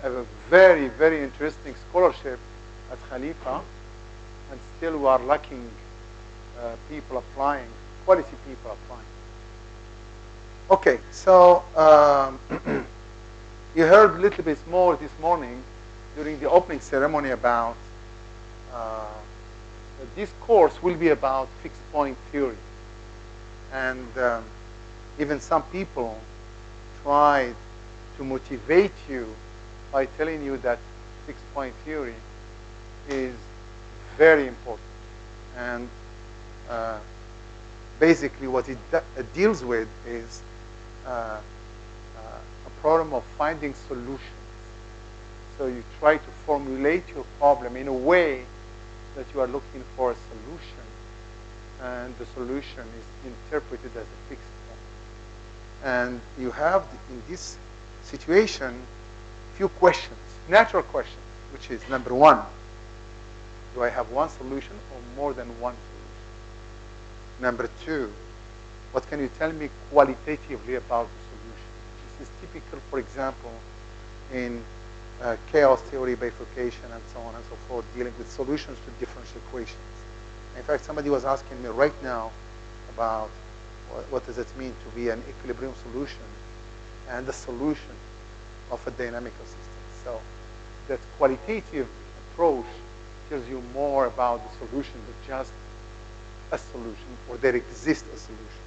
a very, very interesting scholarship at Khalifa, and still we are lacking people applying, quality people applying. Okay, so you heard a little bit more this morning during the opening ceremony about that this course will be about fixed point theory. And even some people tried to motivate you by telling you that fixed point theory is very important. And basically what it deals with is a problem of finding solutions. So you try to formulate your problem in a way that you are looking for a solution, and the solution is interpreted as a fixed point. And you have, in this situation, few questions, natural questions, which is number one, do I have one solution or more than one solution? Number two, what can you tell me qualitatively about the solution? This is typical, for example, in chaos theory, bifurcation, and so on and so forth, dealing with solutions to differential equations. In fact, somebody was asking me right now about what does it mean to be an equilibrium solution and the solution of a dynamical system. So that qualitative approach tells you more about the solution than just a solution, or there exists a solution.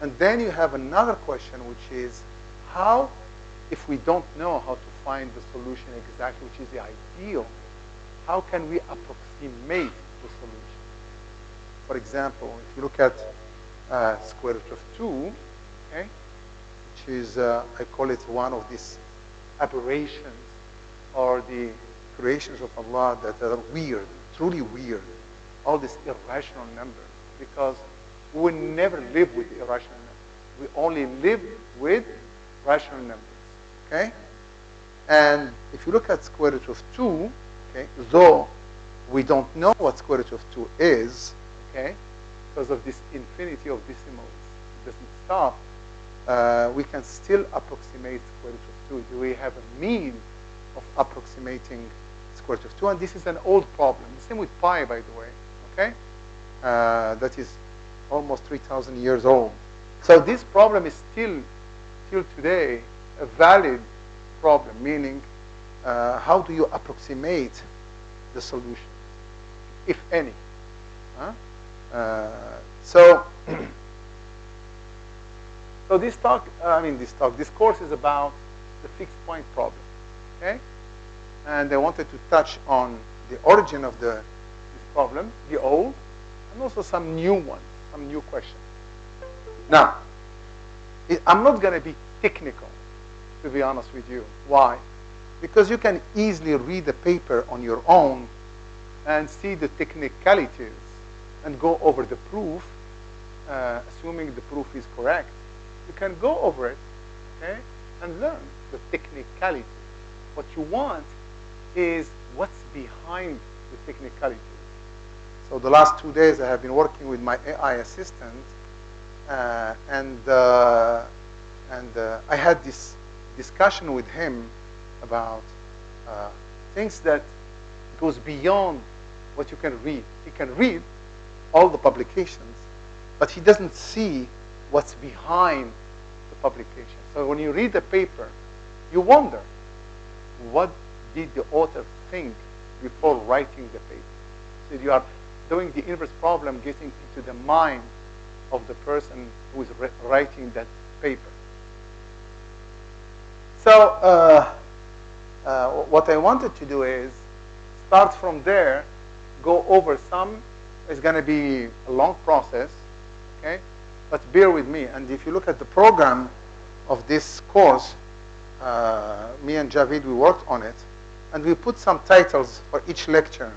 And then you have another question, which is how, if we don't know how to find the solution exactly, which is the ideal, how can we approximate the solution? For example, if you look at square root of 2, okay, which is, I call it one of these aberrations or the creations of Allah that are weird, truly weird, all these irrational numbers, because we will never live with irrational numbers. We only live with rational numbers, okay? And if you look at square root of 2, okay, though we don't know what square root of 2 is, okay, because of this infinity of decimals, it doesn't stop, we can still approximate square root of 2. We have a mean of approximating square root of 2, and this is an old problem. The same with pi, by the way, okay? That is almost 3,000 years old. So this problem is still, till today, a valid problem, meaning how do you approximate the solution, if any? So this course is about the fixed point problem, okay? And I wanted to touch on the origin of this problem, the old, and also some new ones, some new questions. Now, I'm not going to be technical, to be honest with you. Why? Because you can easily read the paper on your own and see the technicalities and go over the proof, assuming the proof is correct. You can go over it, okay, and learn the technicality. What you want is what's behind the technicalities. So the last 2 days I have been working with my AI assistant, and I had this discussion with him about things that goes beyond what you can read. He can read all the publications, but he doesn't see what's behind the publication. So when you read the paper, you wonder, what did the author think before writing the paper? So you are doing the inverse problem, getting into the mind of the person who is writing that paper. So what I wanted to do is start from there, go over some. It's going to be a long process, okay? But bear with me. And if you look at the program of this course, me and Javid, we worked on it, and we put some titles for each lecture.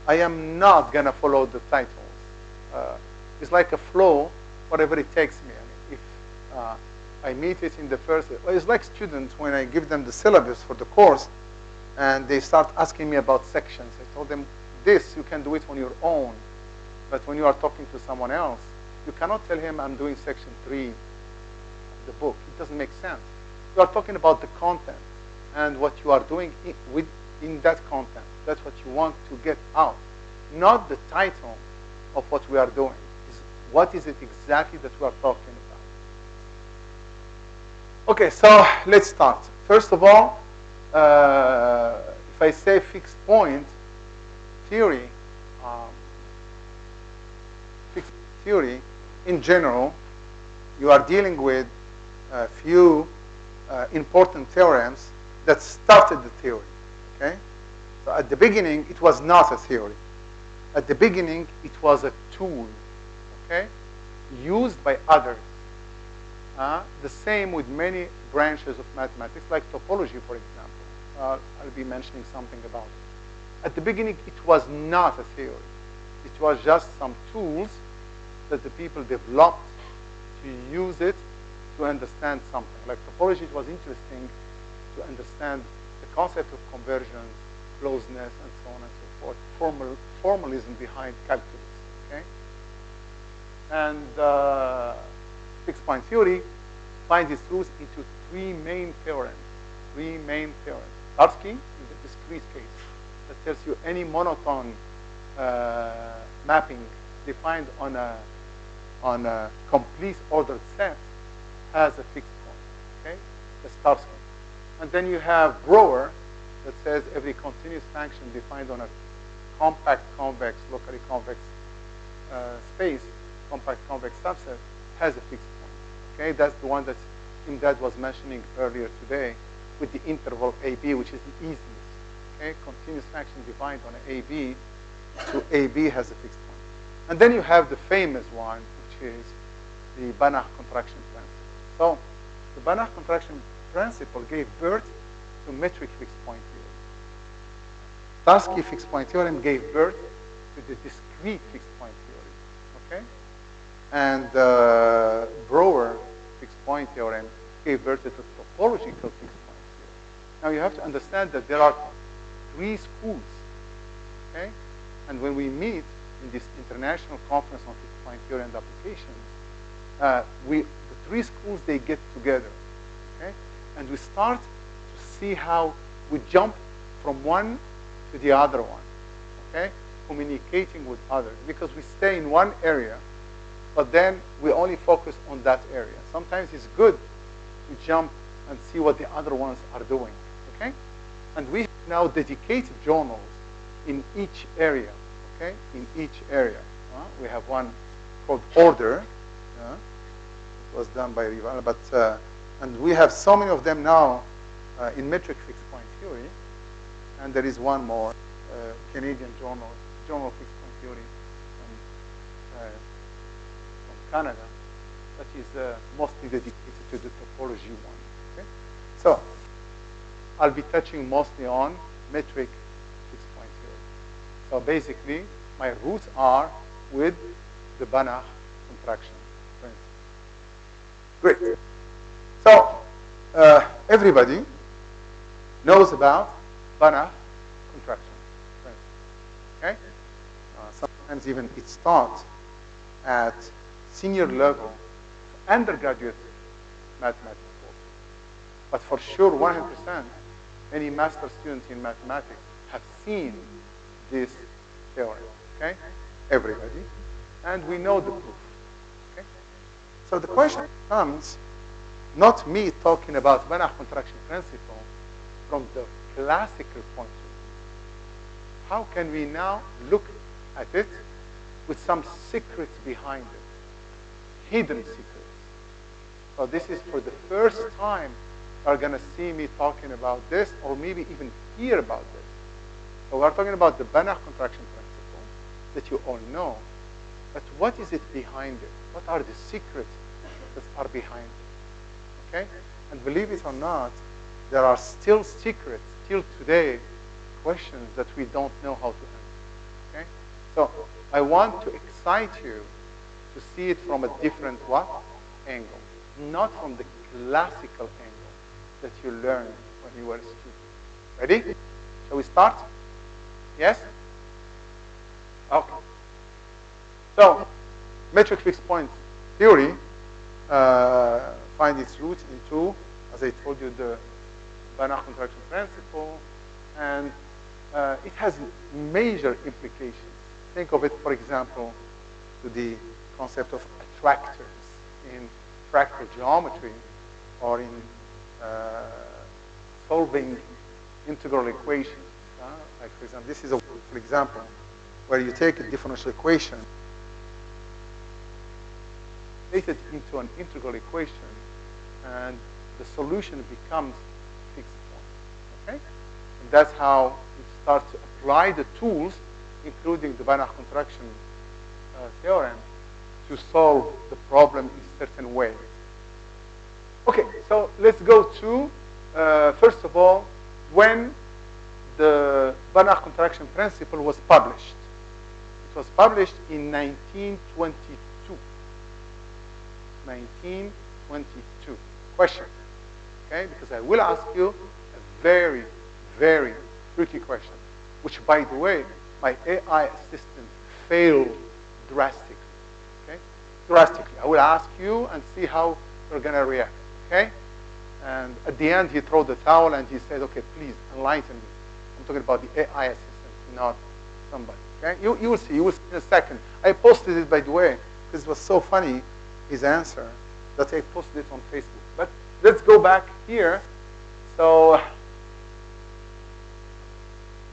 I am not going to follow the titles. It's like a flow, whatever it takes me. If I meet it in the first, it's like students when I give them the syllabus for the course, and they start asking me about sections. I told them, this, you can do it on your own. But when you are talking to someone else, you cannot tell him, I'm doing section 3 of the book. It doesn't make sense. You are talking about the content. and what you are doing in that content. That's what you want to get out, not the title of what we are doing. What is it exactly that we are talking about? Okay, so let's start. First of all, if I say fixed point theory, fixed theory in general, you are dealing with a few important theorems that started the theory. Okay, so at the beginning it was not a theory. At the beginning it was a tool. Okay, used by others. The same with many branches of mathematics, like topology, for example. I'll be mentioning something about it. At the beginning, it was not a theory. It was just some tools that the people developed to use it to understand something. Like topology, it was interesting to understand the concept of convergence, closeness, and so on and so forth, formalism behind calculus. Okay? And fixed point theory finds its roots into three main theorems. Tarski is a discrete case that tells you any monotone mapping defined on a complete ordered set has a fixed point. Okay, that's Tarski. And then you have Brouwer that says every continuous function defined on a compact convex, locally convex space, compact convex subset, has a fixed point. Okay, that's the one that Imdad was mentioning earlier today with the interval AB, which is the easiest. Okay, continuous function defined on an AB to AB has a fixed point. And then you have the famous one, which is the Banach contraction principle. So the Banach contraction principle gave birth to metric fixed point theory. Tarski fixed point theorem gave birth to the discrete fixed point theory. Okay? And Brouwer fixed point theorem gave birth to the topological fixed point theory. Now you have to understand that there are three schools. Okay? And when we meet in this international conference on fixed point theory and applications, the three schools, they get together. Okay? And we start to see how we jump from one to the other one. Okay? Communicating with others. Because we stay in one area, but then we only focus on that area. Sometimes it's good to jump and see what the other ones are doing. Okay? And we have now dedicated journals in each area. Okay? In each area. We have one called Order. It was done by Rival, but and we have so many of them now in metric fixed point theory. And there is one more Canadian journal of fixed point theory from Canada, that is mostly dedicated to the topology one. Okay? So I'll be touching mostly on metric fixed point theory. So basically, my roots are with the Banach contraction principle. Great. So everybody knows about Banach contraction principle. Okay? Sometimes even it's taught at senior level undergraduate mathematics courses. But for sure, 100%, any master students in mathematics have seen this theorem. Okay? Everybody. And we know the proof. Okay? So the question comes, not me talking about Banach contraction principle from the classical point of view. How can we now look at it with some secrets behind it? Hidden secrets. So this is for the first time you're going to see me talking about this, or maybe even hear about this. So we're talking about the Banach contraction principle that you all know. But what is it behind it? What are the secrets that are behind it? Okay? And believe it or not, there are still secrets, till today, questions that we don't know how to answer. Okay? So I want to excite you to see it from a different what? Angle. Not from the classical angle that you learned when you were a student. Ready? Shall we start? Yes? Okay. So, metric fixed point theory finds its roots into, as I told you, the Banach contraction principle, and it has major implications. Think of it, for example, to the concept of attractors in fractal geometry or in solving integral equations. Like, for example, this is a, for example, where you take a differential equation, take it into an integral equation, and the solution becomes a fixed point. Okay? And that's how you start to apply the tools, including the Banach contraction theorem, to solve the problem in certain ways. Okay, so let's go to, first of all, when the Banach contraction principle was published. It was published in 1922. 1922. Question. Okay, because I will ask you a very, very tricky question, which, by the way, my AI assistant failed drastically. Okay? Drastically. I will ask you and see how you're going to react. Okay? And at the end, he threw the towel and he said, okay, please enlighten me. I'm talking about the AI assistant, not somebody. Okay? You will see. You will see in a second. I posted it, by the way, because it was so funny, his answer, that I posted it on Facebook. But let's go back here. So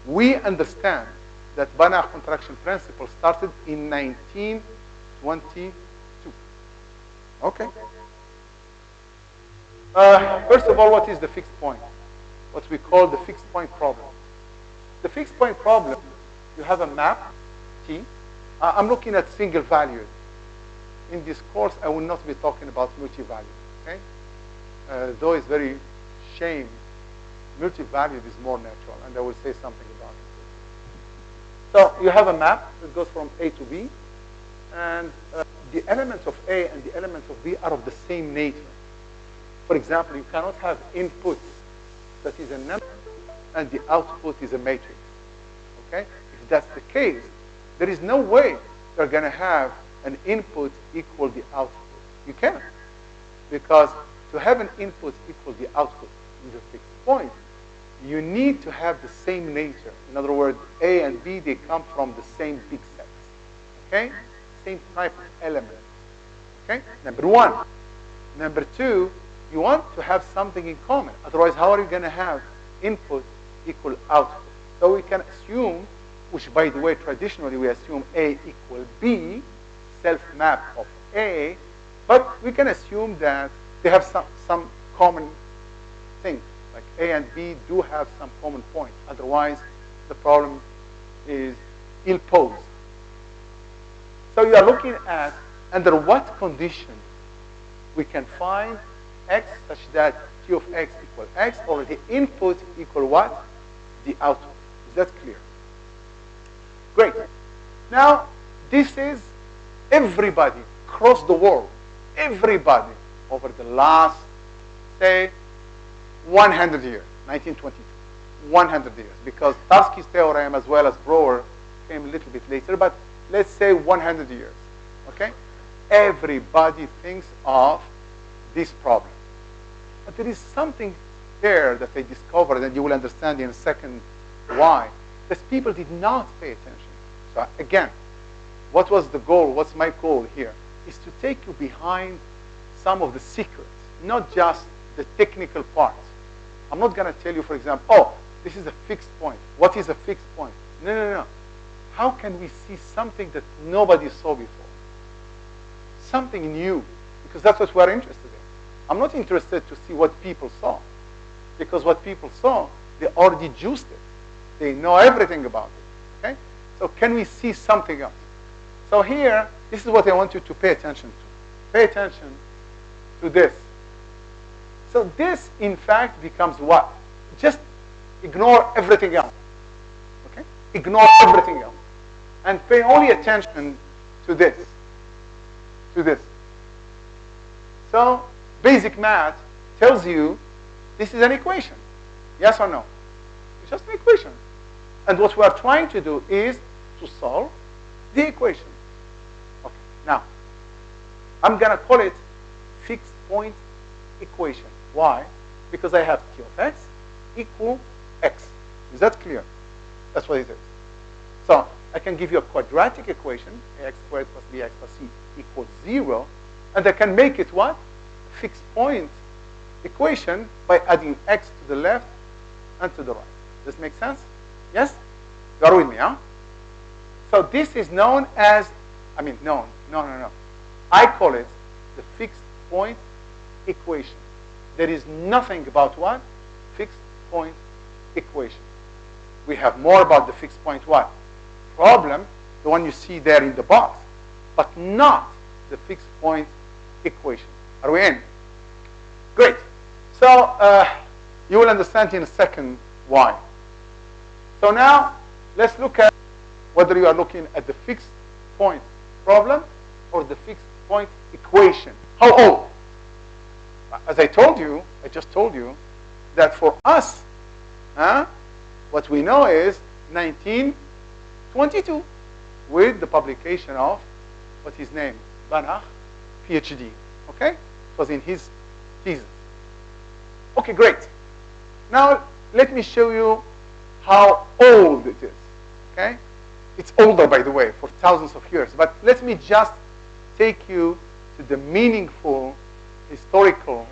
we understand that Banach contraction principle started in 1922. Okay. First of all, what is the fixed point? What we call the fixed point problem. The fixed point problem, you have a map, T. I'm looking at single values. In this course, I will not be talking about multi-valued. Okay? Though it's very shame, multi-valued is more natural, and I will say something about it. So you have a map that goes from A to B, and the elements of A and the elements of B are of the same nature. For example, you cannot have input that is a number and the output is a matrix. Okay? If that's the case, there is no way you're going to have an input equal the output. You can't. Because to have an input equal the output in the fixed point, you need to have the same nature. In other words, A and B, they come from the same big sets. Okay? Same type of element. Okay? Number one. Number two, you want to have something in common. Otherwise, how are you going to have input equal output? So we can assume, which by the way, traditionally we assume A equal B, self-map of A, but we can assume that they have some common thing. Like A and B do have some common point. Otherwise, the problem is ill-posed. So you are looking at under what condition we can find X such that T of X equal X, or the input equal what? The output. Is that clear? Great. Now, this is everybody across the world, everybody over the last, say, 100 years, 1922, 100 years, because Tarski's theorem as well as Brouwer came a little bit later, but let's say 100 years, okay? Everybody thinks of this problem. But there is something there that they discovered, and you will understand in a second why, that people did not pay attention. So again, what was the goal? What's my goal here? Is to take you behind some of the secrets, not just the technical parts. I'm not going to tell you, for example, oh, this is a fixed point. What is a fixed point? No, no, no. How can we see something that nobody saw before? Something new, because that's what we're interested in. I'm not interested to see what people saw, because what people saw, they already juiced it. They know everything about it. Okay? So can we see something else? So here, this is what I want you to pay attention to. Pay attention to this. So this, in fact, becomes what? Just ignore everything else. Okay? Ignore everything else. And pay only attention to this. To this. So basic math tells you this is an equation. Yes or no? It's just an equation. And what we are trying to do is to solve the equation. Okay. Now, I'm going to call it fixed point equation. Why? Because I have T of X equal x. Is that clear? That's what it is. So I can give you a quadratic equation, ax squared plus bx plus c equals 0, and I can make it what? Fixed point equation by adding x to the left and to the right. Does this make sense? Yes? You are with me, huh? So this is known as, no. I call it the fixed point equation. There is nothing about what? Fixed point equation. We have more about the fixed point what? Problem, the one you see there in the box, but not the fixed point equation. Are we in? Great. So you will understand in a second why. So now let's look at whether you are looking at the fixed point problem or the fixed point equation. How old? As I just told you that for us, what we know is 1922 with the publication of, what's his name? Banach, PhD. Okay? It was in his thesis. Okay, great. Now, let me show you how old it is. Okay? It's older, by the way, for thousands of years. But let me just take you to the meaningful historical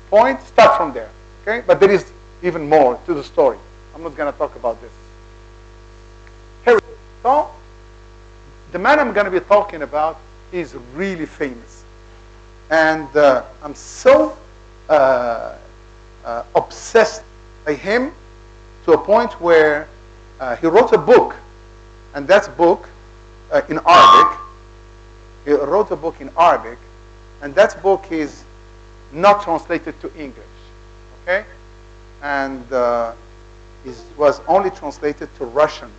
point. Start from there. Okay? But there is even more to the story. I'm not going to talk about this. Here we go. So, the man I'm going to be talking about is really famous. And I'm so obsessed by him to a point where he wrote a book. And that book in Arabic. He wrote a book in Arabic. And that book is not translated to English. Okay? And it was only translated to Russian.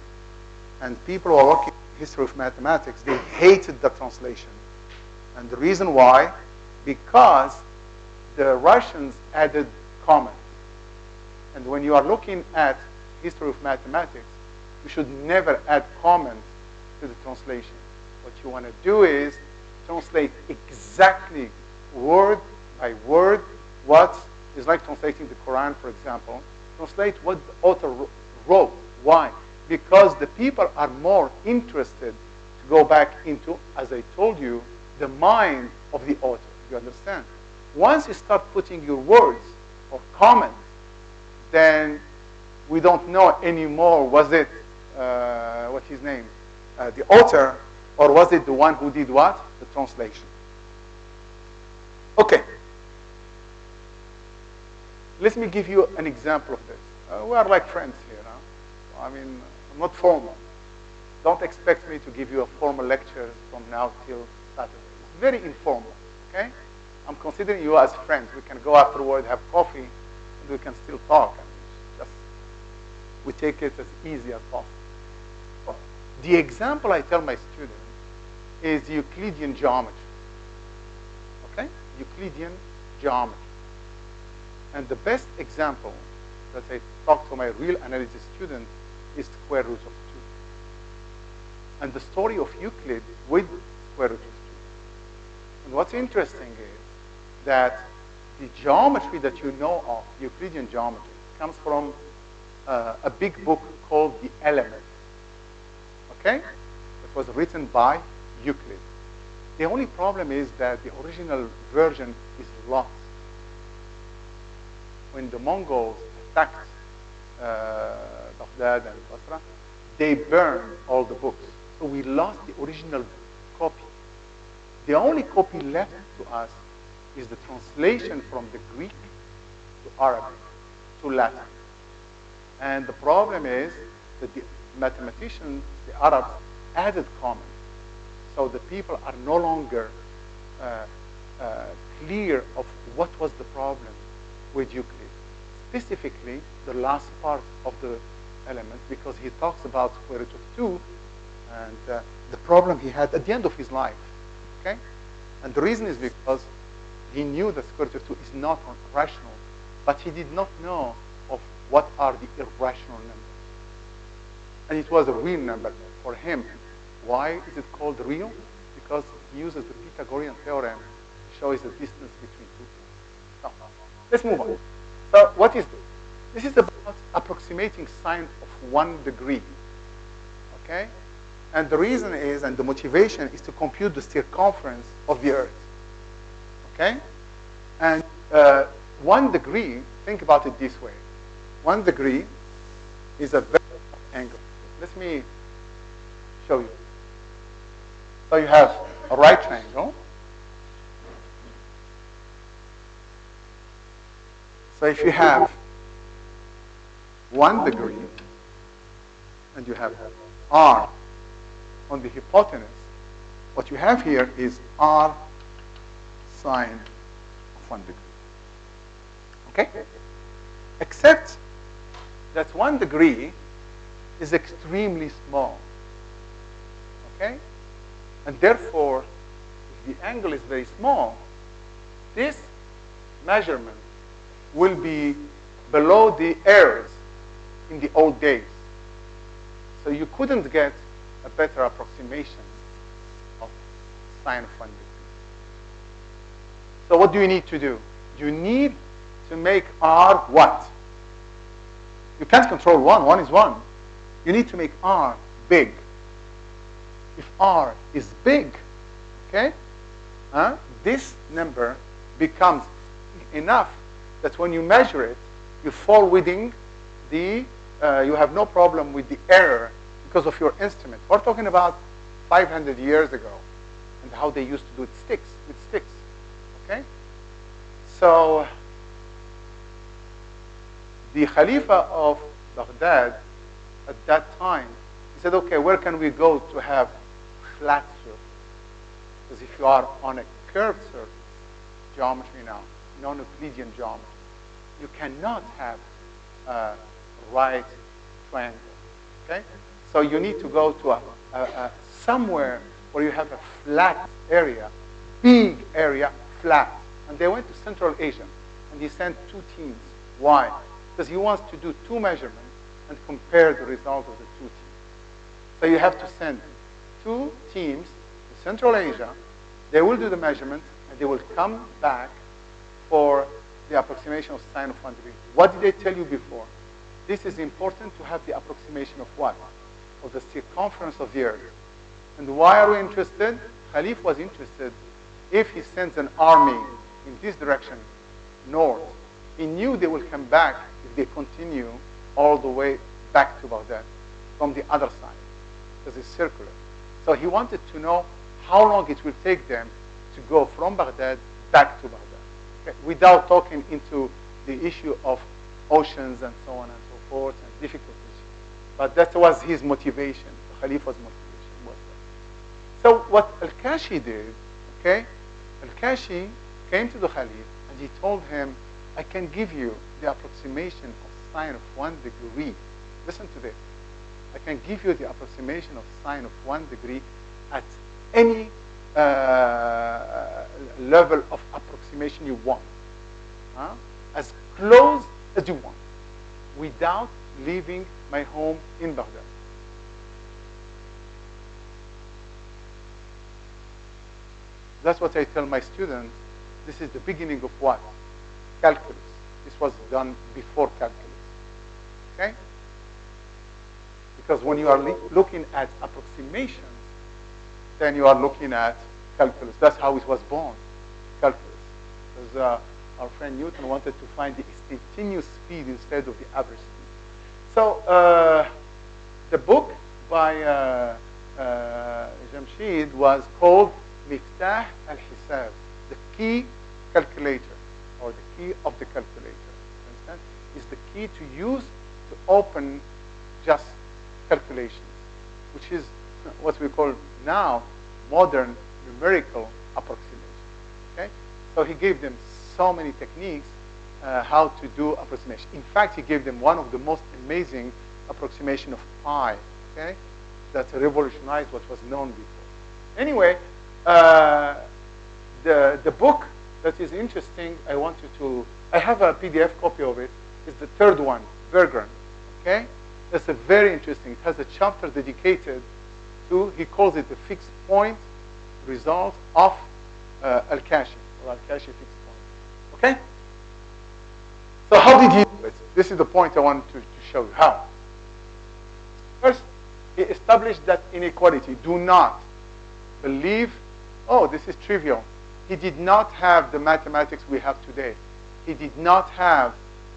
And people who are working in history of mathematics, they hated the translation. And the reason why, because the Russians added comments. And when you are looking at history of mathematics, you should never add comments to the translation. What you want to do is translate exactly word by word what is like translating the Quran, for example. Translate what the author wrote. Why? Because the people are more interested to go back into, as I told you, the mind of the author. You understand? Once you start putting your words or comments, then we don't know anymore, was it, what's his name, the author, or was it the one who did what? The translation. Okay. Let me give you an example of this. We are like friends here. Huh? I'm not formal. Don't expect me to give you a formal lecture from now till Saturday. It's very informal, okay? I'm considering you as friends. We can go afterward, have coffee, and we can still talk. We take it as easy as possible. The example I tell my students is Euclidean geometry. Okay? Euclidean geometry. And the best example that I talk to my real analysis student is square root of 2. And the story of Euclid with square root of 2. And what's interesting is that the geometry that you know of, Euclidean geometry, comes from a big book called The Element. Okay? It was written by Euclid. The only problem is that the original version is lost. When the Mongols attacked Baghdad and Basra, they burned all the books. So we lost the original copy. The only copy left to us is the translation from the Greek to Arabic to Latin. And the problem is that the mathematicians, the Arabs, added comments. So the people are no longer clear of what was the problem with Euclid. Specifically, the last part of the element, because he talks about square root of 2 and the problem he had at the end of his life. Okay? And the reason is because he knew that square root of 2 is not rational, but he did not know of what are the irrational numbers. And it was a real number for him. Why is it called real? Because he uses the Pythagorean theorem to show the distance between two points. Now, let's move on. So what is this? This is the approximating sine of 1 degree. Okay? And the reason is, and the motivation is to compute the circumference of the Earth. Okay? And 1 degree, think about it this way. 1 degree is a vertical angle. Let me show you. So you have a right triangle. So if you have 1 degree, and you have r on the hypotenuse, what you have here is r sine of 1 degree. Okay? Except that 1 degree is extremely small. Okay? And therefore, if the angle is very small, this measurement will be below the errors in the old days. So you couldn't get a better approximation of sine of 1 degree. So what do you need to do? You need to make r what? You can't control 1. 1 is 1. You need to make r big. If r is big, okay, this number becomes enough that when you measure it, you fall within the, you have no problem with the error because of your instrument. We're talking about 500 years ago and how they used to do it with sticks, okay? So the Khalifa of Baghdad at that time, he said, okay, where can we go to have flat surface? Because if you are on a curved surface, geometry now, non-Euclidean geometry, you cannot have a right triangle. Okay? So you need to go to somewhere where you have a flat area, big area, flat. And they went to Central Asia, and he sent 2 teams. Why? Because he wants to do 2 measurements and compare the result of the 2 teams. So you have to send 2 teams to Central Asia. They will do the measurement, and they will come back for the approximation of sine of 1 degree. What did they tell you before? This is important to have the approximation of what? Of the circumference of the Earth. And why are we interested? Khalif was interested if he sends an army in this direction, north. He knew they will come back if they continue all the way back to Baghdad from the other side, because it's circular. So he wanted to know how long it will take them to go from Baghdad back to Baghdad, okay, without talking into the issue of oceans and so on and so forth and difficulties. But that was his motivation. The Khalifa's motivation was that. So what Al-Kashi did, okay, Al-Kashi came to the Khalif and he told him, I can give you the approximation of sine of 1 degree. Listen to this. I can give you the approximation of sine of 1 degree at any level of approximation you want. As close as you want, without leaving my home in Baghdad. That's what I tell my students. This is the beginning of what? Calculus. This was done before calculus. Okay? Because when you are looking at approximations, then you are looking at calculus. That's how it was born, calculus. Because our friend Newton wanted to find the instantaneous speed instead of the average speed. So the book by Jamshid was called Miftah al-Hisab, the key calculator, or the key of the calculator. Understand? Is the key to use to open just calculations, which is what we call now modern numerical approximation. Okay? So he gave them so many techniques how to do approximation. In fact, he gave them one of the most amazing approximation of pi, okay, that revolutionized what was known before. Anyway, the book that is interesting, I want you to, I have a PDF copy of it. It's the 3rd one, Bergeron, okay? It's a very interesting. It has a chapter dedicated to, he calls it the fixed point result of Al-Kashi, or Al-Kashi fixed point, okay? So how did he do it? this is the point I wanted to show you. How? First, he established that inequality. Do not believe, oh, this is trivial. He did not have the mathematics we have today. He did not have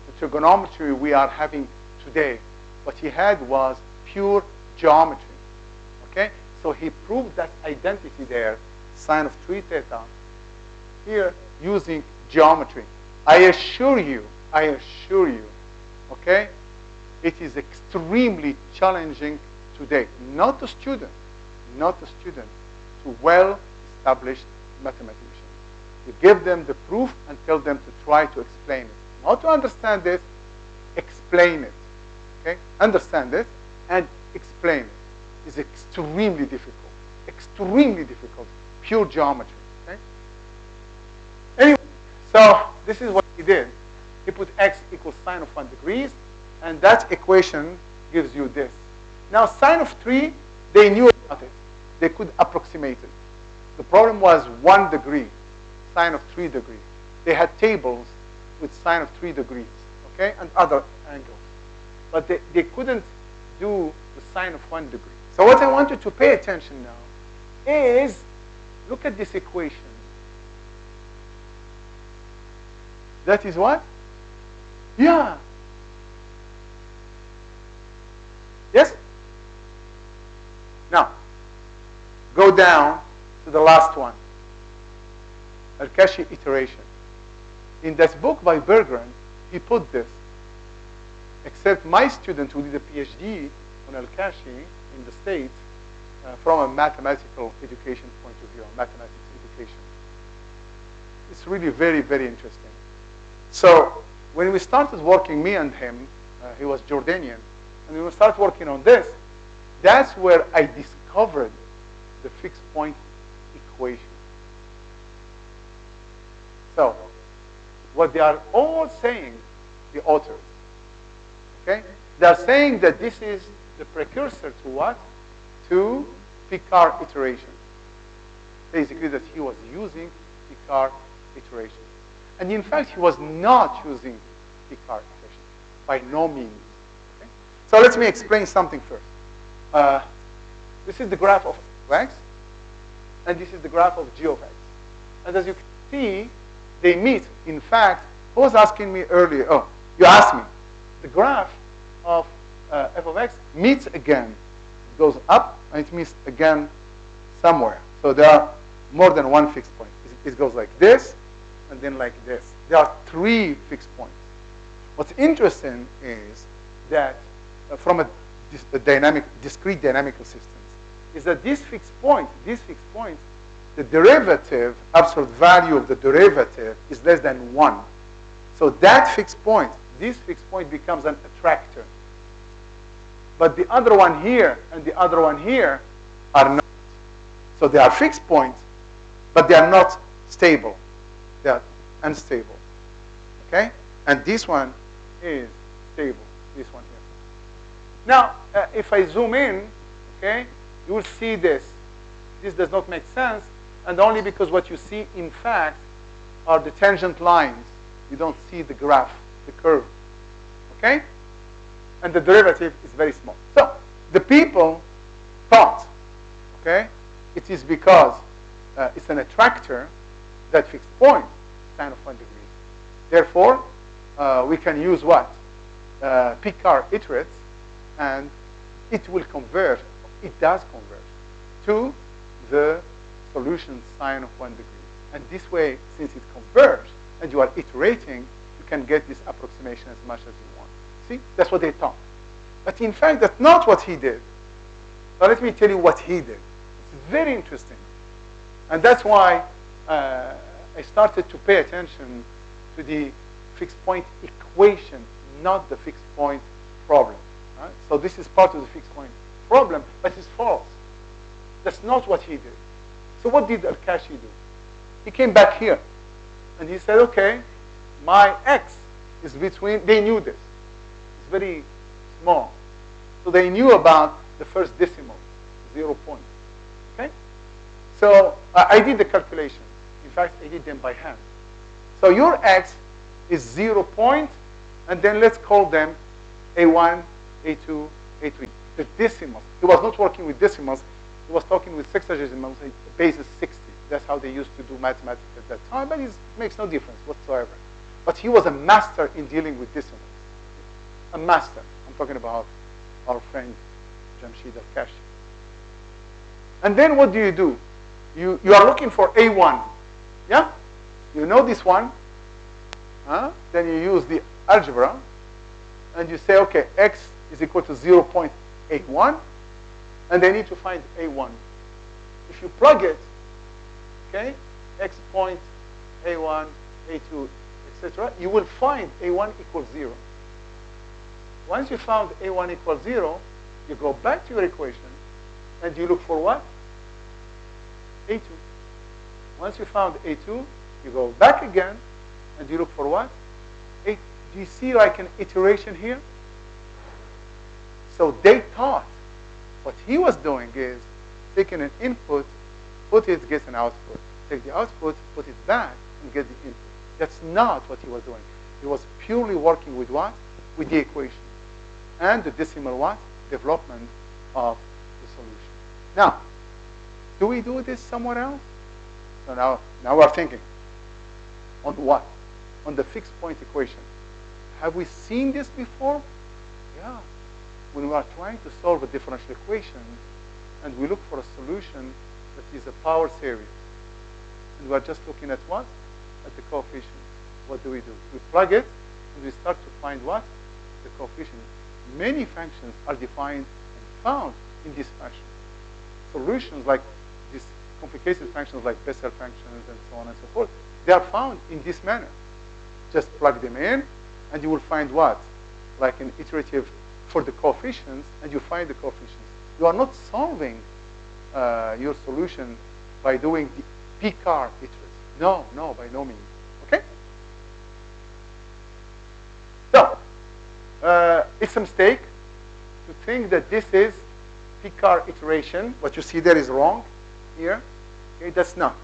the trigonometry we are having today. What he had was pure geometry. Okay? So he proved that identity there, sine of 3 theta, here using geometry. I assure you, okay, it is extremely challenging today, not a student, to well-established mathematicians. You give them the proof and tell them to try to explain it. Not to understand it, explain it. Okay? Understand it and explain it. It's extremely difficult. Extremely difficult. Pure geometry. Okay? Anyway, so this is what he did. He put x equals sine of 1 degrees, and that equation gives you this. Now, sine of 3, they knew about it. They could approximate it. The problem was 1 degree, sine of 3 degrees. They had tables with sine of 3 degrees, okay, and other angles. But they couldn't do the sine of 1 degree. So what I want you to pay attention now is, look at this equation. That is what? Yeah. Yes? Now, go down to the last one. Al-Kashi iteration. In that book by Berggren, he put this. Except my student who did a PhD on Al-Kashi in the States, from a mathematical education point of view, mathematics education. It's really very, very interesting. So when we started working, me and him, he was Jordanian, and when we started working on this, that's where I discovered the fixed point equation. So what they are all saying, the authors, okay? They are saying that this is the precursor to what? To Picard iteration. Basically that he was using Picard iteration. And in fact, he was not using Picard iteration. By no means. Okay? So let me explain something first. This is the graph of x, and this is the graph of g of x. And as you can see, they meet. In fact, who was asking me earlier? Oh, you asked me. The graph of f of x meets again. It goes up, and it meets again somewhere. So there are more than one fixed point. It goes like this, and then like this. There are 3 fixed points. What's interesting is that from a discrete dynamical systems, is that this fixed point, the derivative, absolute value of the derivative is less than 1. So that fixed point, this fixed point becomes an attractor. But the other one here and the other one here are not. So they are fixed points, but they are not stable. They are unstable. Okay? And this one is stable, this one here. Now, if I zoom in, okay, you will see this. This does not make sense, and only because what you see, in fact, are the tangent lines. You don't see the graph, the curve. Okay? And the derivative is very small. So, the people thought, okay, it is because it's an attractor, that fixed point, sine of 1 degree. Therefore, we can use what? Picard iterates, and it will converge, it does converge, to the solution sine of 1 degree. And this way, since it converges, and you are iterating, you can get this approximation as much as you want. See? That's what they thought. But in fact, that's not what he did. So let me tell you what he did. It's very interesting. And that's why I started to pay attention to the fixed point equation, not the fixed point problem. Right? So this is part of the fixed point problem, but it's false. That's not what he did. So what did Al-Kashi do? He came back here, and he said, okay, my x is between, they knew this. It's very small. So they knew about the first decimal, 0 point. Okay? So I did the calculation. In fact, I did them by hand. So your x is 0.001. And then let's call them A1, A2, A3. The decimals. He was not working with decimals. He was talking with sexagesimals, basis 60. That's how they used to do mathematics at that time, but it makes no difference whatsoever. But he was a master in dealing with decimals. A master. I'm talking about our friend Jamshid Al-Kashi. And then what do? You are looking for A1. Yeah? You know this one. Then you use the algebra. And you say, okay, x is equal to 0.81. And they need to find A1. If you plug it, okay, x point A1, A2, etc., you will find A1 equals 0. Once you found A1 equals 0, you go back to your equation and you look for what? A2. Once you found A2, you go back again and you look for what? A. Do you see like an iteration here? So they thought what he was doing is taking an input, put it, get an output. Take the output, put it back, and get the input. That's not what he was doing. He was purely working with what? With the equation. And the decimal what? Development of the solution. Now, do we do this somewhere else? So now we're thinking. On what? On the fixed point equation. Have we seen this before? Yeah. When we are trying to solve a differential equation and we look for a solution that is a power series. And we are just looking at what? At the coefficients. What do? We plug it and we start to find what? The coefficient. Many functions are defined and found in this fashion. Solutions like these complicated functions like Bessel functions and so on and so forth, they are found in this manner. Just plug them in and you will find what? Like an iterative for the coefficients, and you find the coefficients. You are not solving your solution by doing the Picard iterative. No, by no means. Okay? So, it's a mistake to think that this is Picard iteration. What you see there is wrong here. Okay, that's not.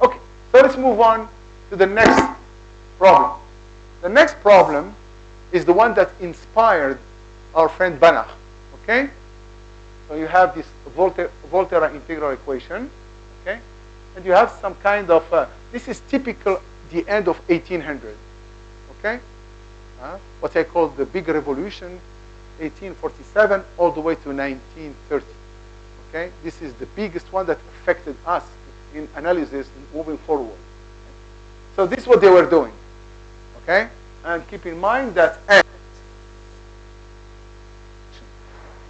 Okay, so let's move on to the next problem. The next problem is the one that inspired our friend Banach. Okay? So you have this Volterra integral equation. Okay? And you have some kind of, this is typical the end of 1800. Okay? What I call the big revolution, 1847 all the way to 1930. Okay? This is the biggest one that affected us in analysis and moving forward. Okay? So this is what they were doing. Okay? And keep in mind that X,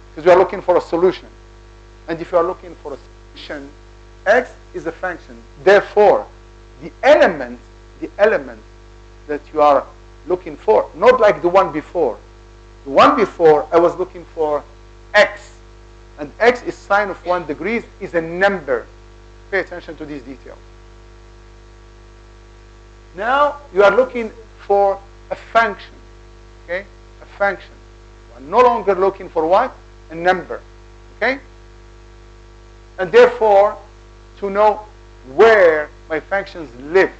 because we are looking for a solution. And if you are looking for a solution, X is a function. Therefore, the element that you are looking for, not like the one before. The one before, I was looking for X. And X is sine of 1 degree, is a number. Pay attention to these details. Now, you are looking for a function. Okay? A function. You are no longer looking for what? A number. Okay? And therefore, to know where my functions live.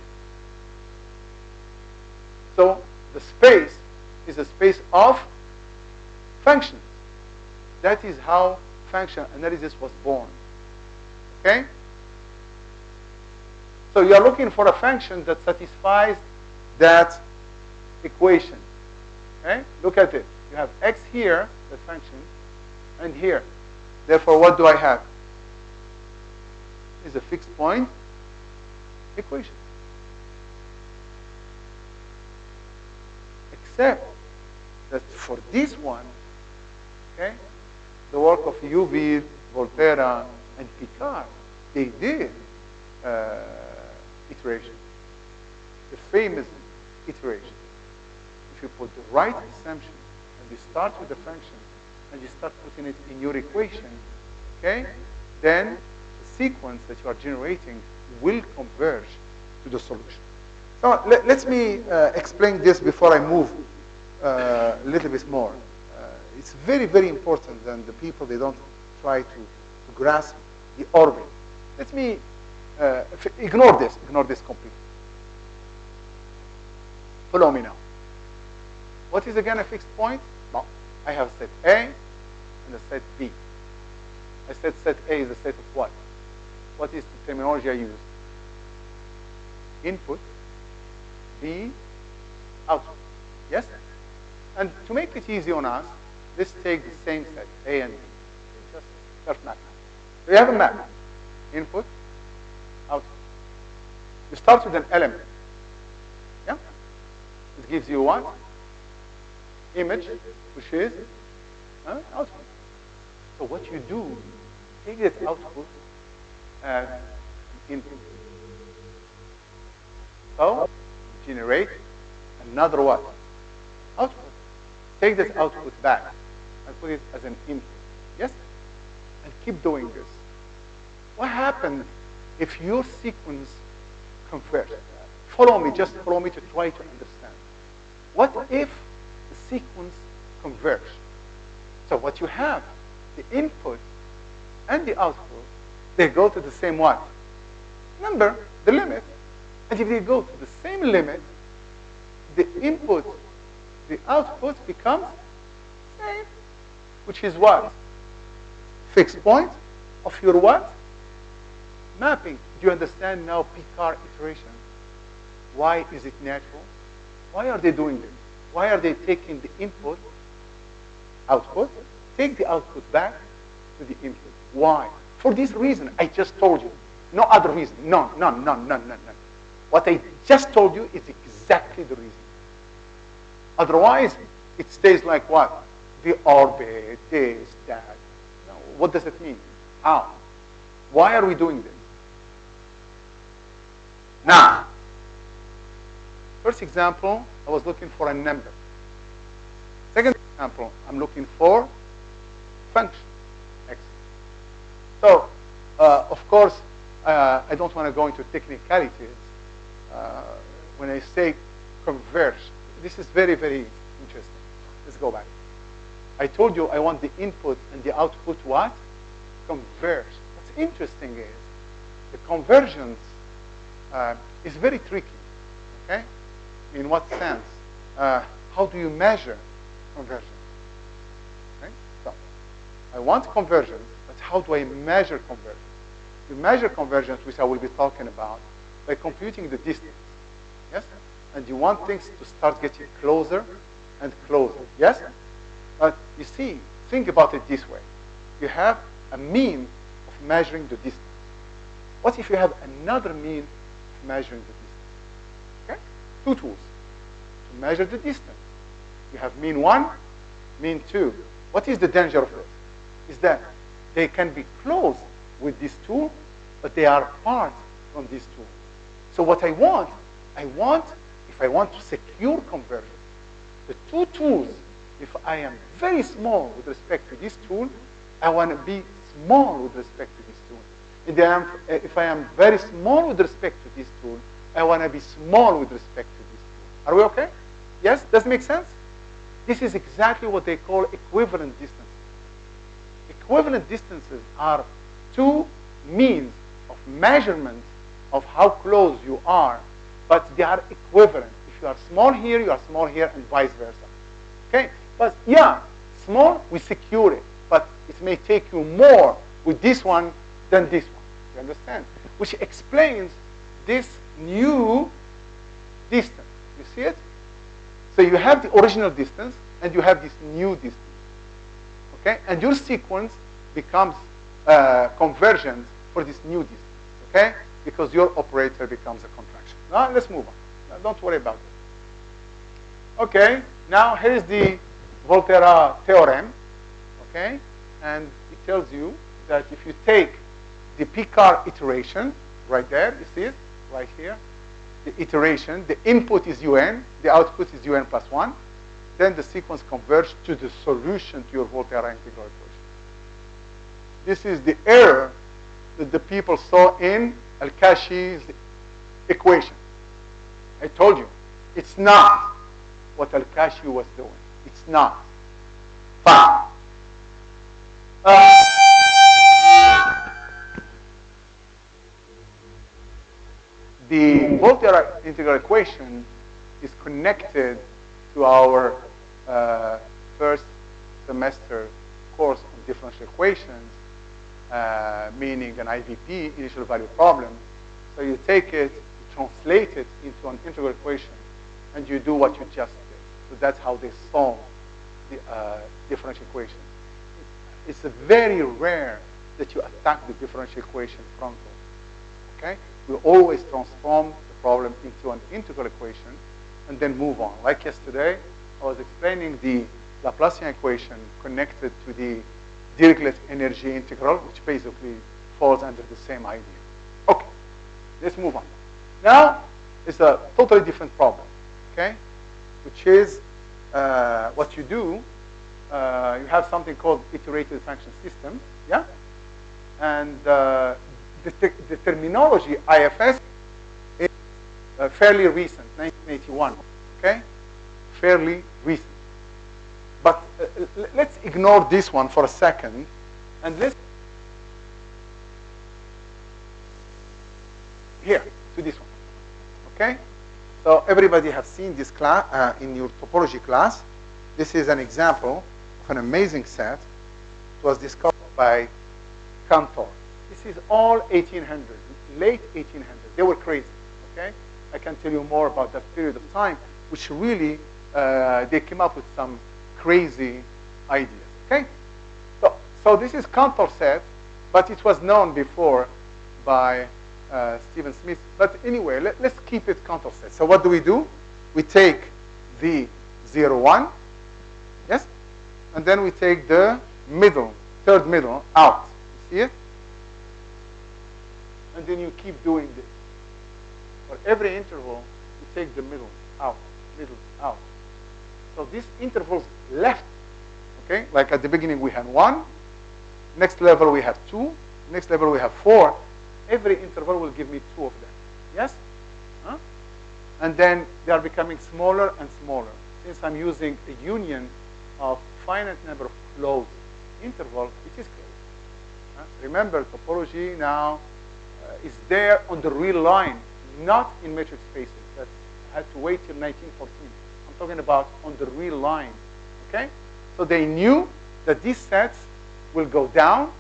So, the space is a space of functions. That is how function analysis was born. Okay? So you are looking for a function that satisfies that equation. Okay? Look at it. You have x here, the function, and here. Therefore, what do I have? Is a fixed point equation. Except that for this one, okay, the work of UV, Volterra, and Picard, they did iteration. The famous iteration. If you put the right assumption and you start with the function and you start putting it in your equation, okay, then the sequence that you are generating will converge to the solution. So let me explain this before I move a little bit more. It's very, very important, and the people, they don't try to grasp the orbit. Let me ignore this completely. Follow me now. What is again a fixed point? Well, I have set A and a set B. I said set A is a set of what? What is the terminology I used? Input, B, output. Yes? And to make it easy on us, let's take the same set, A and B. Just start mapping. So you have a map. Input, output. You start with an element. Yeah? It gives you what? Image, which is output. So what you do, take that output as input. So generate another what? Output. Take that output back and put it as an input. Yes? And keep doing this. What happens if your sequence converges? Follow me, just follow me to try to understand. What if the sequence converge? So what you have, the input and the output, they go to the same what? Number, the limit. And if they go to the same limit, the input, the output becomes same, which is what? Fixed point of your what? Mapping. Do you understand now Picard iteration? Why is it natural? Why are they doing this? Why are they taking the input, output, take the output back to the input? Why? For this reason I just told you. No other reason. None. What I just told you is exactly the reason. Otherwise, it stays like what? The orbit, this, that. No, what does it mean? How? Why are we doing this? Now, first example, I was looking for a number. Second example, I'm looking for function, x. So, of course, I don't want to go into technicalities. When I say converge, this is very, very interesting. Let's go back. I told you I want the input and the output what? Converge. What's interesting is the convergence is very tricky. Okay? In what sense? How do you measure convergence? Okay? So, I want convergence, but how do I measure convergence? You measure convergence, which I will be talking about, by computing the distance. Yes? And you want things to start getting closer and closer. Yes? But you see, think about it this way. You have a mean of measuring the distance. What if you have another mean of measuring the distance? Okay? Two tools to measure the distance. You have mean 1, mean 2. What is the danger of this? Is that they can be close with this tool, but they are apart from this tool. So what I want, if I want to secure convergence, the two tools, if I am very small with respect to this tool, I want to be small with respect to this tool. If I am very small with respect to this tool, I want to be small with respect to this tool. Are we okay? Yes? Does it make sense? This is exactly what they call equivalent distances. Equivalent distances are two means of measurement of how close you are, but they are equivalent. If you are small here, you are small here, and vice versa. Okay? But yeah, small, we secure it, but it may take you more with this one than this one. You understand? Which explains this new distance. You see it? So you have the original distance, and you have this new distance. Okay? And your sequence becomes convergent for this new distance. Okay? Because your operator becomes a contraction. Now let's move on. Now, don't worry about it. Okay? Now here is the Volterra theorem. Okay? And it tells you that if you take the Picard iteration, right there, you see it? Right here. The iteration, the input is un, the output is un plus 1. Then the sequence converges to the solution to your Volterra integral equation. This is the error that the people saw in Al-Kashi's equation. I told you, it's not what Al-Kashi was doing. It's not. Fine. The Volterra integral equation is connected to our first semester course on differential equations, meaning an IVP, initial value problem. So you take it, you translate it into an integral equation, and you do what you just did. So that's how they solve the differential equation. It's very rare that you attack the differential equation frontal. Okay? We always transform the problem into an integral equation and then move on. Like yesterday, I was explaining the Laplacian equation connected to the Dirichlet energy integral, which basically falls under the same idea. Okay, let's move on. Now, it's a totally different problem, okay? Which is what you do, you have something called iterated function system, yeah? And the terminology IFS is fairly recent, 1981, okay? Fairly recent. But let's ignore this one for a second, and let's here to this one. Okay, so everybody has seen this class in your topology class. This is an example of an amazing set. It was discovered by Cantor. This is all 1800, late 1800. They were crazy. Okay, I can tell you more about that period of time, which really they came up with some crazy ideas. Okay, so this is Cantor set, but it was known before by Stephen Smith. But anyway, let's keep it Cantor set. So what do? We take the 01, yes, and then we take the middle, third middle out. You see it? And then you keep doing this. For every interval, you take the middle out, middle out. So these intervals left, okay? Like at the beginning we had 1, next level we have 2, next level we have 4. Every interval will give me 2 of them, yes? Huh? And then they are becoming smaller and smaller. Since I'm using a union of finite number of closed intervals, it is closed. Remember, topology now is there on the real line, not in metric spaces. That I had to wait till 1914. I'm talking about on the real line, okay? So they knew that these sets will go down,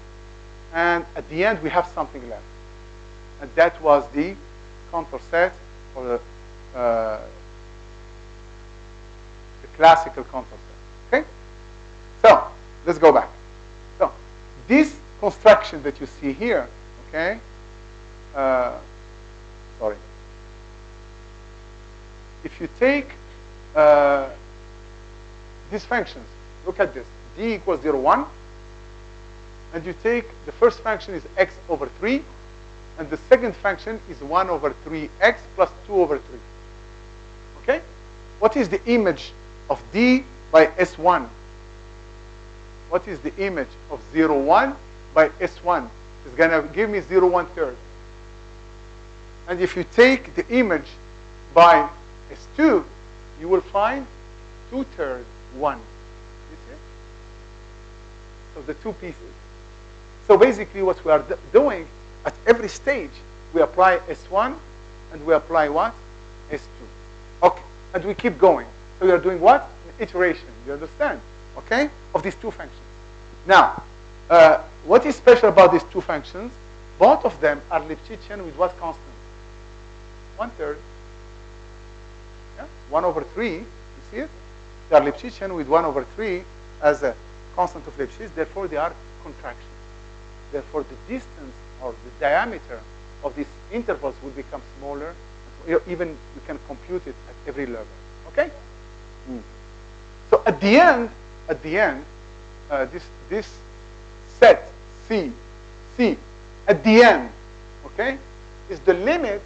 and at the end we have something left. And that was the Cantor set, or the classical Cantor set, okay? So let's go back. So this construction that you see here, okay? Sorry. If you take these functions, look at this. D equals 0, 1. And you take the first function is x over 3. And the second function is 1 over 3x plus 2 over 3. Okay? What is the image of D by S1? What is the image of 0, 1 by S1? It's going to give me 0, 1/3. And if you take the image by S2, you will find 2/3, 1. You see? So the two pieces. So basically what we are doing at every stage, we apply S1 and we apply what? S2. Okay, and we keep going. So we are doing what? An iteration, you understand? Okay, of these two functions. Now, what is special about these two functions? Both of them are Lipschitzian with what constant? 1/3. Yeah? 1 over 3, you see it? They are Lipschitzian with 1 over 3 as a constant of Lipschitz, therefore they are contraction. Therefore the distance or the diameter of these intervals will become smaller. Even you can compute it at every level. Okay? So at the end, this set C at the end, okay, is the limit.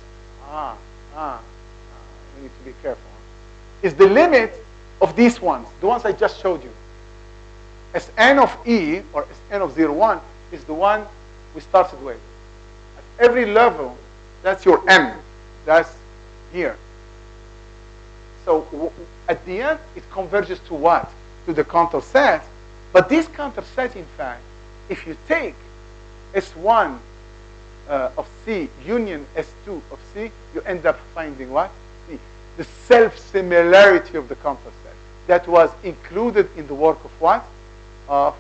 We need to be careful. Is the limit of these ones, the ones I just showed you. Sn of E or Sn of 0, 1 is the one we started with. At every level, that's your M. That's here. So at the end, it converges to what? To the Cantor set. But this Cantor set, in fact, if you take S1 of C union S2 of C, you end up finding what? C. The self-similarity of the Cantor set. that was included in the work of what? Of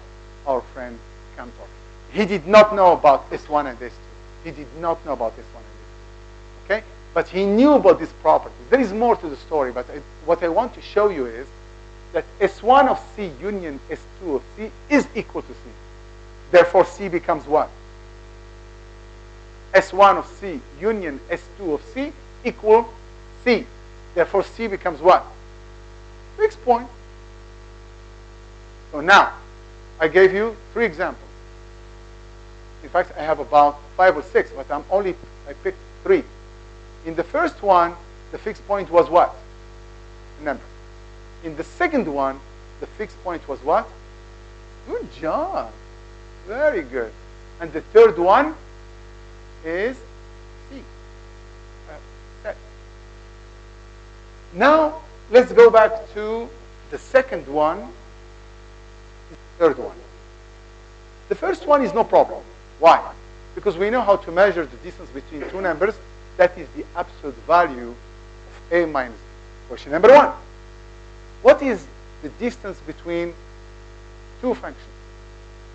our friend Cantor. He did not know about S1 and S2. He did not know about S1 and S2. Okay? But he knew about these properties. There is more to the story, but what I want to show you is that S1 of C union S2 of C is equal to C. Therefore, C becomes what? S1 of C union S2 of C equal C. Therefore, C becomes what? Fixed point. So now, I gave you 3 examples. In fact, I have about 5 or 6, but I picked 3. In the first one, the fixed point was what? Remember. In the second one, the fixed point was what? Good job. Very good. And the third one is C. Set. Now, let's go back to the second one, the third one. The first one is no problem. Why? Because we know how to measure the distance between 2 numbers. That is the absolute value of A minus B. Question number 1. What is the distance between 2 functions?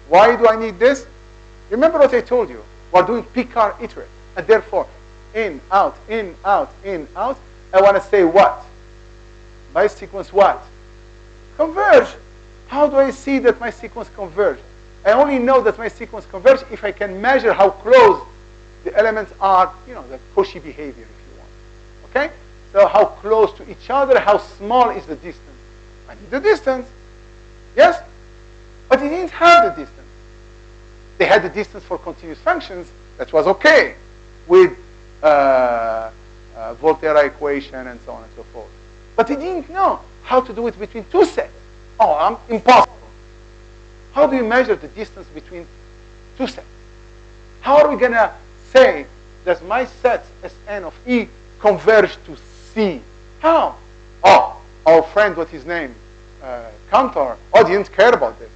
Why do I need this? Remember what I told you. We're doing Picard iterate. And therefore, in, out, in, out, in, out. I want to say what? My sequence what? Converge. How do I see that my sequence converge? I only know that my sequence converge if I can measure how close the elements are, the Cauchy behavior, if you want. Okay? So how close to each other, how small is the distance? I need the distance. Yes? But they didn't have the distance. They had the distance for continuous functions. That was okay with Volterra equation and so on and so forth. But they didn't know how to do it between 2 sets. Oh, impossible. How do you measure the distance between 2 sets? How are we going to say that my sets Sn of E converge to C? How? Oh, our friend, what's his name? Cantor. Oh, didn't care about this.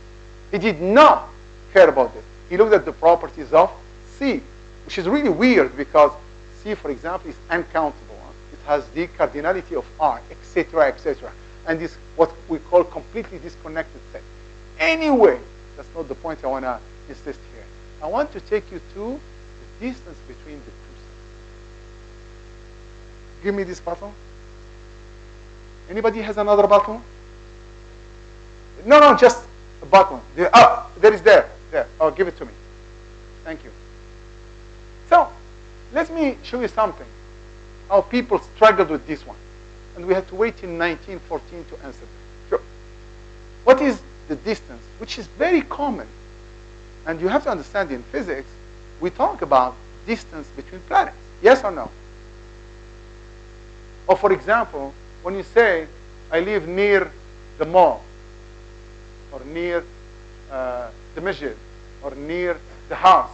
He did not care about this. He looked at the properties of C, which is really weird because C, for example, is uncountable. It has the cardinality of R, etc., etc. And is what we call completely disconnected set. Anyway, that's not the point I want to insist here. I want to take you to the distance between the 2 sets. Give me this bottle. Anybody has another bottle? No, just a bottle. There is there. There. Oh, give it to me. Thank you. So, let me show you something. How people struggled with this one. And we had to wait till 1914 to answer them. Sure. What is the distance? Which is very common. And you have to understand in physics, we talk about distance between planets. Yes or no? Or for example, when you say, I live near the mall, or near the masjid, or near the house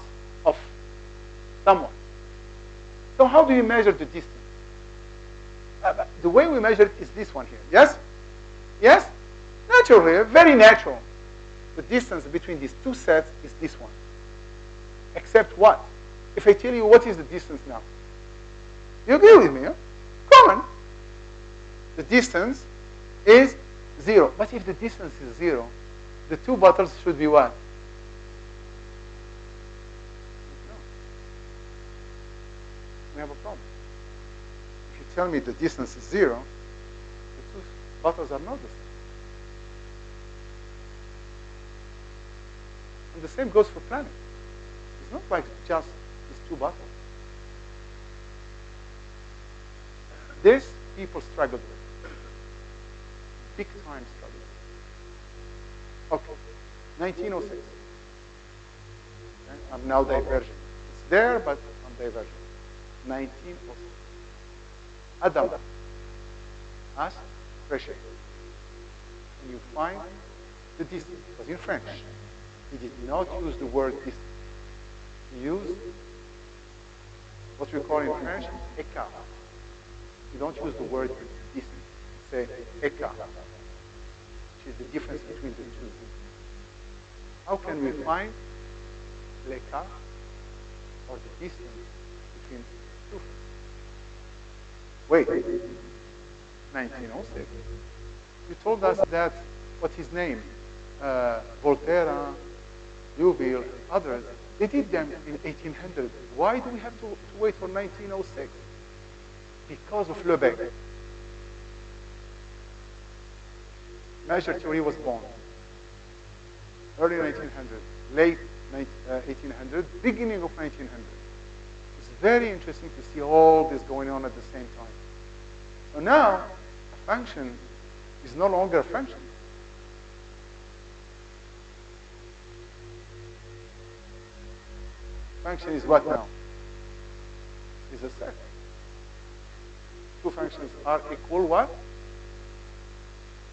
of someone. So how do you measure the distance? The way we measure it is this one here. Yes? Yes? Naturally, very natural. The distance between these 2 sets is this one. Except what? If I tell you what is the distance now? You agree with me? Huh? Come on. The distance is 0. But if the distance is 0, the 2 bottles should be what? No. We have a problem. If you tell me the distance is 0, the 2 bottles are not the same. And the same goes for planets. It's not like just these 2 bottles. This people struggled with. Big time struggle. Okay, 1906. Okay. I'm now diverging. It's there, but I'm diverging. 1906. Adam asked pressure. And you find the distance. It was in French. He did not use the word distance. He used what we call in French écart. You don't use the word distance. Say écart, which is the difference between the 2. How can we find l'écart, or the distance between 2 functions? Wait, 1906. You told us that, what's his name? Volterra, Duville, others, they did them in 1800. Why do we have to wait for 1906? Because of Lebesgue. Measure theory was born. Early 1900, late 1800, beginning of 1900. It's very interesting to see all this going on at the same time. So now, a function is no longer a function. Function is what now? Is a set. Two functions are equal what?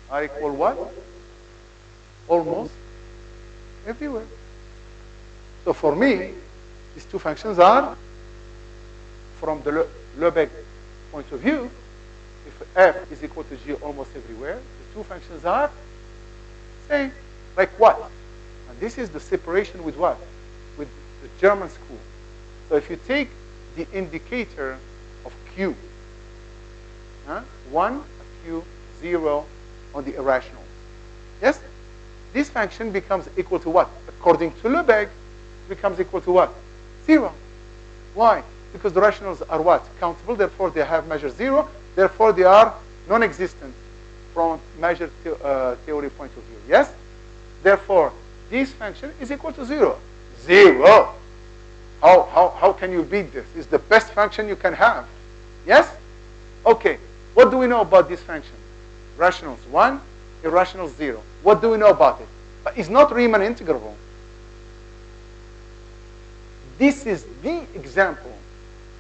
Are equal what? Almost everywhere. So for me, these two functions are, from the Lebesgue point of view, if f is equal to g almost everywhere, the two functions are same. Like what? And this is the separation with what? With the German school. So if you take the indicator of q, 1, q, 0 on the irrational. Yes? This function becomes equal to what? According to Lebesgue, becomes equal to what? 0. Why? Because the rationals are what? Countable, therefore they have measure 0, therefore they are non-existent from measure theory point of view. Yes? Therefore, this function is equal to 0. 0! How can you beat this? It's the best function you can have. Yes? Okay. What do we know about this function? Rationals 1, irrationals 0. What do we know about it? But it's not Riemann integrable. This is the example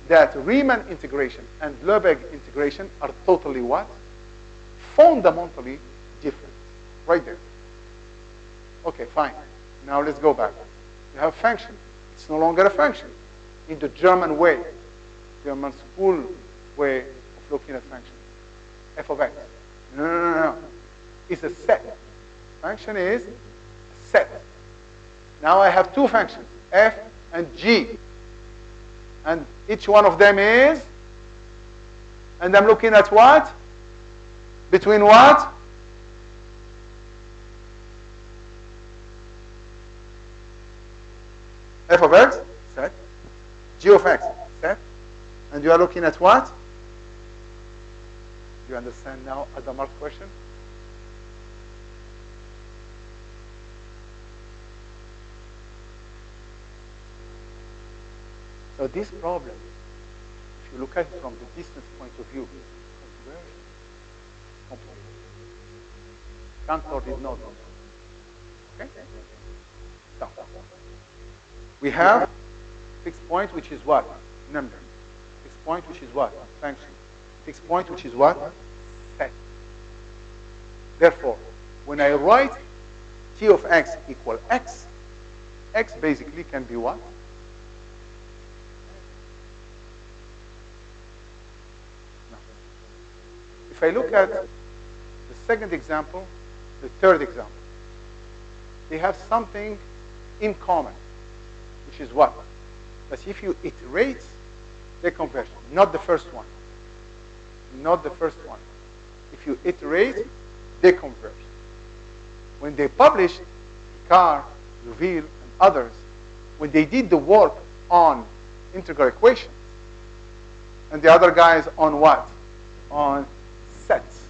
that Riemann integration and Lebesgue integration are totally what? Fundamentally different. Right there. Okay, fine. Now let's go back. You have a function. It's no longer a function. In the German way, German school way of looking at functions. F of x. No. It's a set. Function is a set. Now I have two functions, f and g. And each one of them is, and I'm looking at what? Between what? F of x, set. G of x, set. And you are looking at what? Do you understand now Adamar's question? So this problem, if you look at it from the distance point of view, is very complicated. Cantor did not. Okay? So, we have fixed point, which is what? Number. Fixed point, which is what? Function. Fixed point, which is what? Set. Therefore, when I write t of x equal x, x basically can be what? No. If I look at the second example, the third example, they have something in common, which is what? That if you iterate, they converge. Not the first one. Not the first one. If you iterate, they converge. When they published, Picard, Duville, and others, when they did the work on integral equations, and the other guys on what? On sets.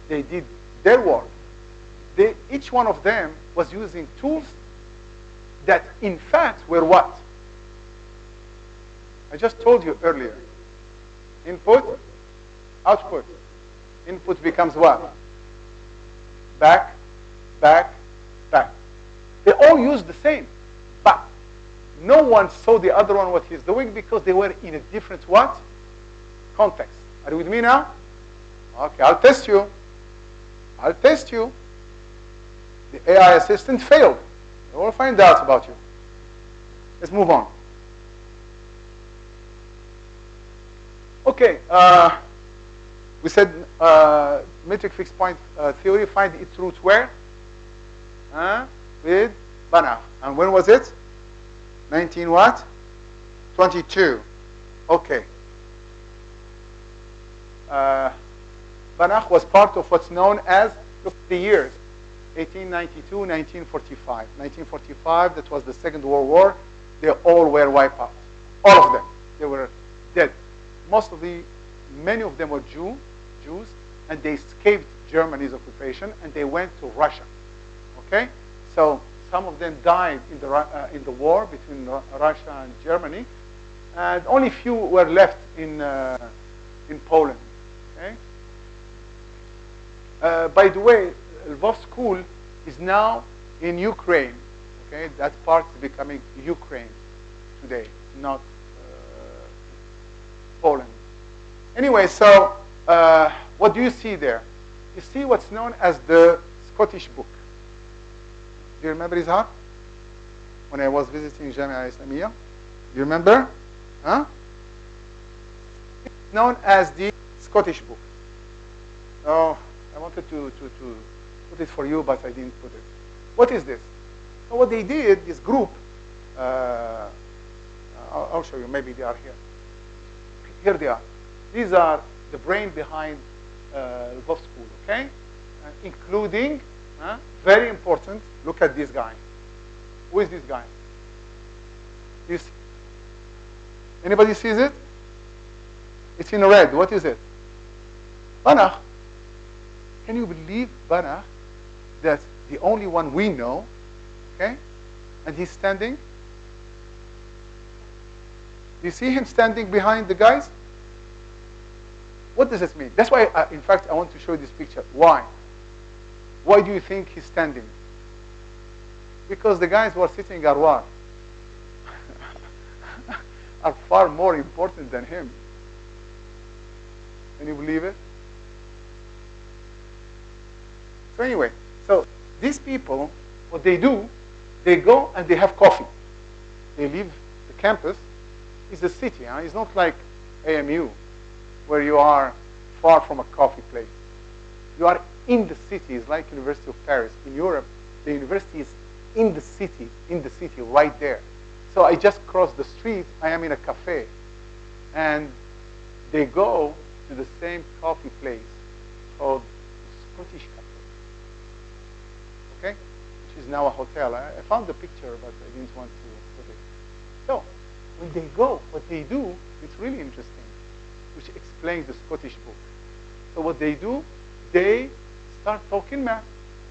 They did their work. Each one of them was using tools that, in fact, were what? I just told you earlier. Input, output. Input becomes what? Back, back, back. They all use the same, but no one saw the other one what he's doing because they were in a different what? Context. Are you with me now? Okay, I'll test you. I'll test you. The AI assistant failed. I will find out about you. Let's move on. Okay, we said metric fixed point theory find its roots where? With Banach. And when was it? 19 what? 22. Okay. Banach was part of what's known as Look at the years. 1892, 1945. 1945, that was the Second World War. They all were wiped out. All of them. They were dead. Many of them were Jews, and they escaped Germany's occupation, and they went to Russia. Okay? So some of them died in the war between Russia and Germany, and only few were left in Poland. Okay? By the way, Lvov school is now in Ukraine. Okay, that part is becoming Ukraine today, not Poland. Anyway, so what do you see there? You see what's known as the Scottish book. Do you remember Izhar? When I was visiting Jamia Islamiyya? Do you remember? Huh? It's known as the Scottish book. Oh, I wanted to put it for you, but I didn't put it. What is this? So what they did, this group, I'll show you, maybe they are here. Here they are. These are the brain behind Lvov school, okay? Including, very important, look at this guy. Who is this guy? You see? Anybody sees it? It's in red. What is it? Banach. Can you believe Banach, that's the only one we know, okay? And he's standing. Do you see him standing behind the guys? What does this mean? That's why, in fact, I want to show you this picture. Why? Why do you think he's standing? Because the guys who are sitting Arwar are far more important than him. Can you believe it? So anyway, so these people, what they do, they go and they have coffee. They leave the campus. It's a city. Huh? It's not like AMU, where you are far from a coffee place. You are in the city. It's like University of Paris. In Europe, the university is in the city right there. So I just crossed the street. I am in a cafe. And they go to the same coffee place called Scottish Cafe. Okay? Which is now a hotel. I found the picture, but I didn't want to put it. So when they go, what they do, it's really interesting, which explains the Scottish book. So what they do, they start talking math.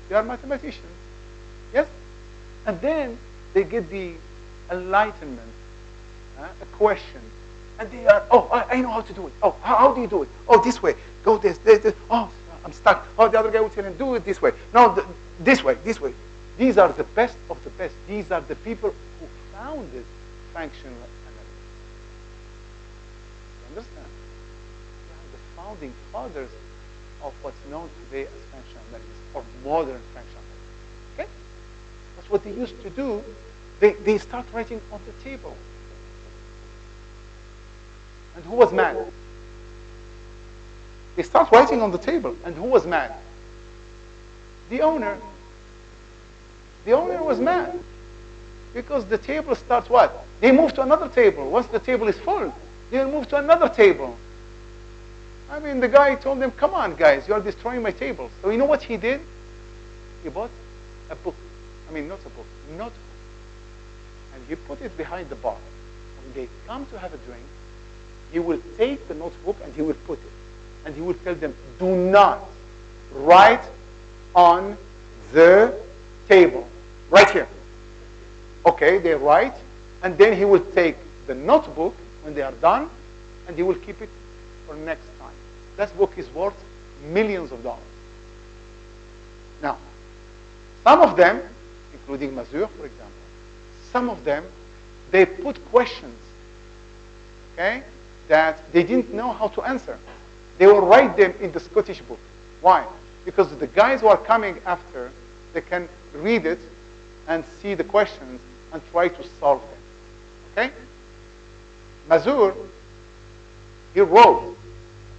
They are mathematicians. Yes? And then they get the enlightenment, a question. And they are, oh, I know how to do it. Oh, how do you do it? Oh, this way. Go this. Oh, I'm stuck. Oh, the other guy will tell him, do it this way. No, this way. These are the best of the best. These are the people who founded functional analysis. You understand? They are the founding fathers of what's known today as functional analysis, or modern functional analysis. Okay? That's what they used to do. They start writing on the table. And who was mad? They start writing on the table. And who was mad? The owner. The owner was mad. Because the table starts what? They move to another table. Once the table is full, they'll move to another table. I mean, the guy told them, come on, guys, you are destroying my table. So you know what he did? He bought a book. I mean, not a book, notebook. And he put it behind the bar. When they come to have a drink, he will take the notebook and he will put it. And he will tell them, do not write on the table. Right here. Okay, they write. And then he will take the notebook when they are done, and he will keep it for next time. That book is worth millions of dollars. Now, some of them, including Mazur, for example, some of them, they put questions, okay, that they didn't know how to answer. They will write them in the Scottish book. Why? Because the guys who are coming after, they can read it and see the questions and try to solve them. Okay? Mazur, he wrote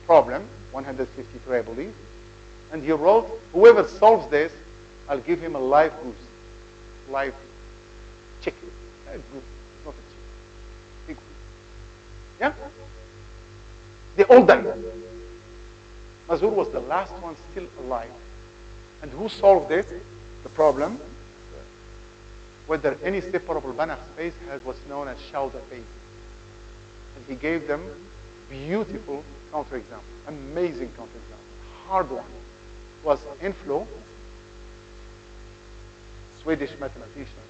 a problem, 153, I believe, and he wrote, whoever solves this, I'll give him a live goose, live chicken. A goose, not a chicken. Big goose. Yeah? They all died. Mazur was the last one still alive. And who solved this? The problem, whether any separable Banach space has what's known as Schauder basis. And he gave them beautiful counterexample, amazing counterexample, hard one. It was Inflow, Swedish mathematician.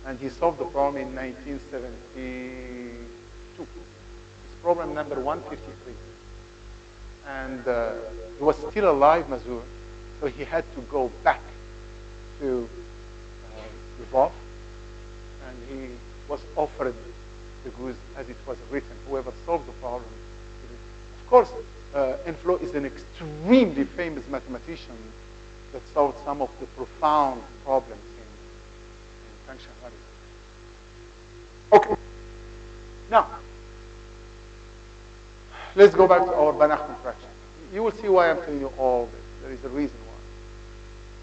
And he solved the problem in 1972. It's problem number 153. And he was still alive, Mazur, so he had to go back to Lvov, and he was offered the goods as it was written. Whoever solved the problem. Of course, Inflow is an extremely famous mathematician that solved some of the profound problems in function analysis. Okay. Now, let's go back to our Banach contraction. You will see why I'm telling you all this. There is a reason why.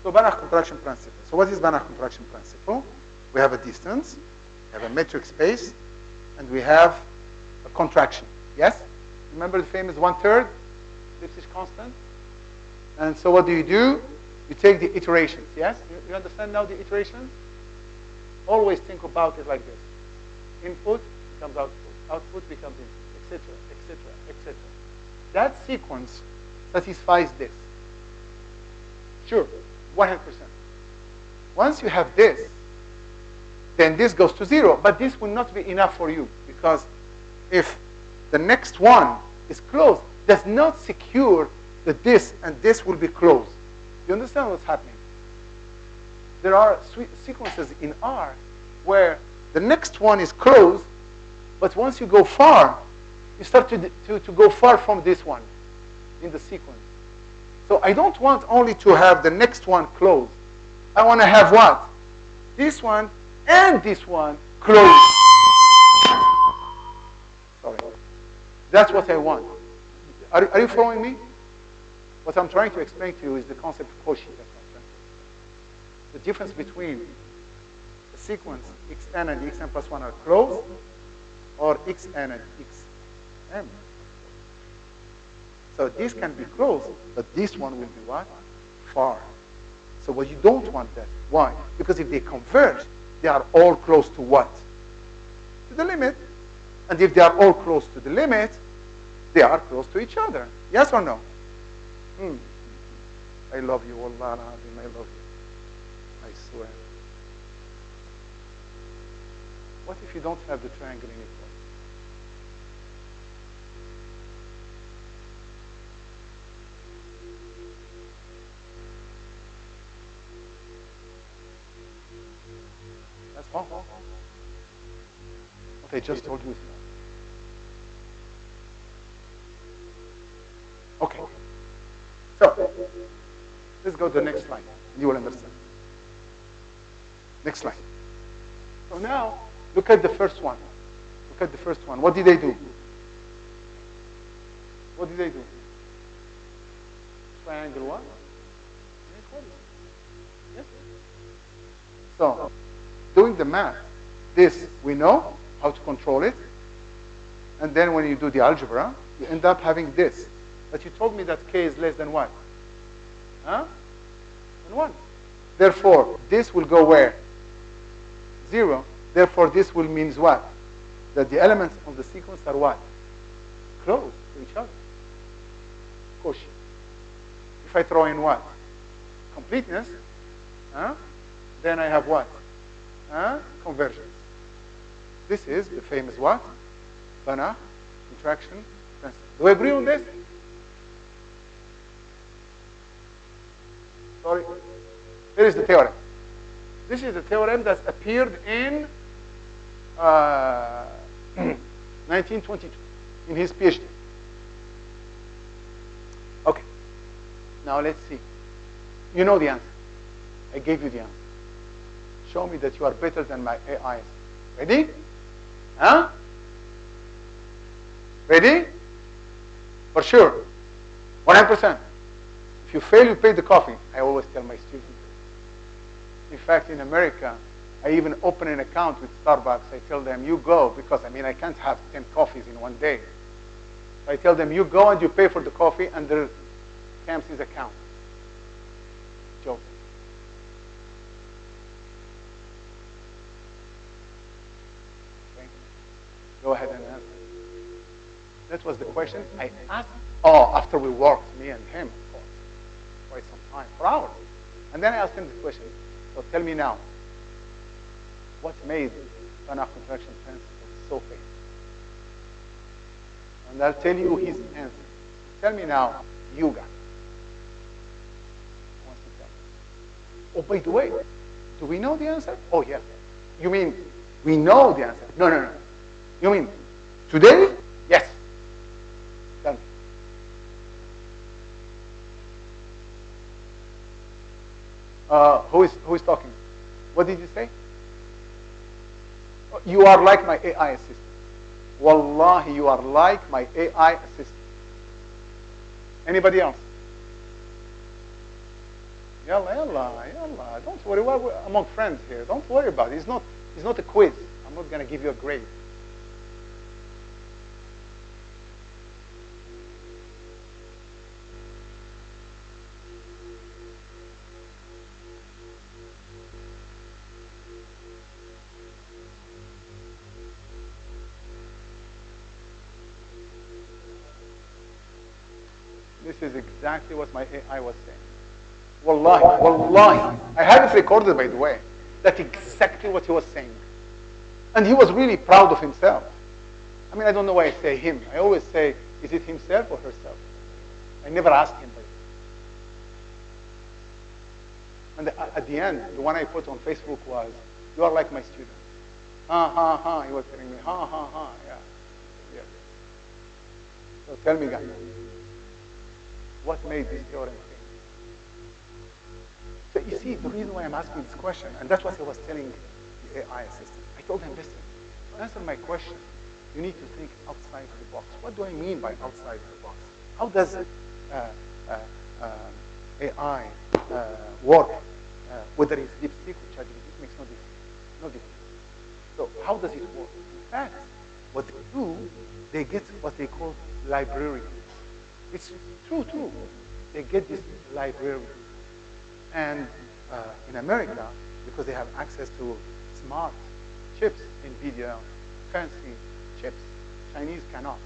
So Banach contraction principle. So what is Banach contraction principle? We have a distance, we have a metric space, and we have a contraction. Yes? Remember the famous 1/3 Lipschitz constant? And so what do? You take the iterations. Yes? You understand now the iterations? Always think about it like this. Input becomes output. Output becomes input, etc., etc., etc. That sequence satisfies this. Sure, 100%. Once you have this, then this goes to 0. But this will not be enough for you, because if the next one is closed, does not secure that this and this will be closed. You understand what's happening? There are sequences in R where the next one is closed, but once you go far, you start to go far from this one in the sequence. So I don't want only to have the next one closed. I want to have what? This one and this one closed. Sorry. That's what I want. Are you following me? What I'm trying to explain to you is the concept of Cauchy. The difference between the sequence xn and xn plus 1 are closed, or xn and xm. So this can be closed, but this one will be what? Far. So what you don't want that. Why? Because if they converge, they are all close to what? To the limit. And if they are all close to the limit, they are close to each other. Yes or no? I love you, Wallah al-Azim, I love you. I swear. What if you don't have the triangle in it? That's wrong. What I just told you is wrong. Okay. So, let's go to the next slide. You will understand. Next slide. So now, look at the first one. Look at the first one. What did they do? What did they do? Triangle what? Yes. So, doing the math, this, we know how to control it. And then when you do the algebra, you end up having this. But you told me that k is less than what? Huh? Than 1. Therefore, this will go where? 0. Therefore, this will mean what? That the elements of the sequence are what? Close to each other. Cauchy. If I throw in what? Completeness, then I have what? Convergence. This is the famous what? Banach contraction principle. Do we agree on this? Sorry. Here is the theorem. This is the theorem that appeared in 1922 in his PhD. Okay. Now let's see. You know the answer. I gave you the answer. Show me that you are better than my AIs. Ready? Huh? Ready? For sure. 100%. If you fail, you pay the coffee. I always tell my students. In fact, in America, I even open an account with Starbucks. I tell them, you go, because I can't have 10 coffees in one day. I tell them, you go and you pay for the coffee under Camps's account. Go ahead and answer. That was the question I asked. Oh, after we worked, me and him, of course, quite some time, for hours. And then I asked him the question. So tell me now, what made Banach contraction principle so famous? And I'll tell you his answer. Tell me now, you guys. Who wants to tell me? Oh, by the way, do we know the answer? Oh, yeah. You mean we know the answer? No, no, no. You mean today? Yes. Tell me. Who is talking? What did you say? You are like my AI assistant. Wallahi, you are like my AI assistant. Anybody else? Yalla, yalla, yalla. Don't worry. We're among friends here. Don't worry about it. It's not a quiz. I'm not going to give you a grade. This is exactly what my AI was saying. Wallahi, wallahi. I have it recorded, by the way. That's exactly what he was saying. And he was really proud of himself. I mean, I don't know why I say him. I always say, is it himself or herself? I never asked him. And at the end, the one I put on Facebook was, you are like my student. Ha, ha, ha. He was telling me, ha, ha, ha. Yeah. So tell me, guys, what made this theorem famous? So you see, the reason why I'm asking this question, and that's what I was telling the AI assistant. I told him, listen, to answer my question, you need to think outside the box. What do I mean by outside the box? How does AI work? Whether it's DeepSeek or ChatGPT, makes no difference. So how does it work? In fact, what they do, they get what they call librarians. It's true. They get this librarian. And in America, because they have access to smart chips, NVIDIA, fancy chips, Chinese cannot.